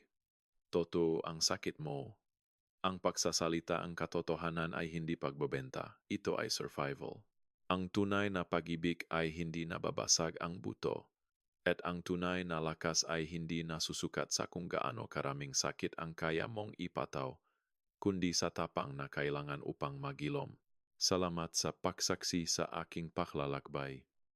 totoo ang sakit mo. Ang pagsasalita ang katotohanan ay hindi pagbebenta. Ito ay survival. Ang tunay na pag-ibig ay hindi nababasag ang buto. At ang tunay na lakas ay hindi nasusukat sa kung gaano karaming sakit ang kaya mong ipataw, kundi sa tapang na kailangan upang magilom. Salamat sa pagsaksi sa aking paklalakbay.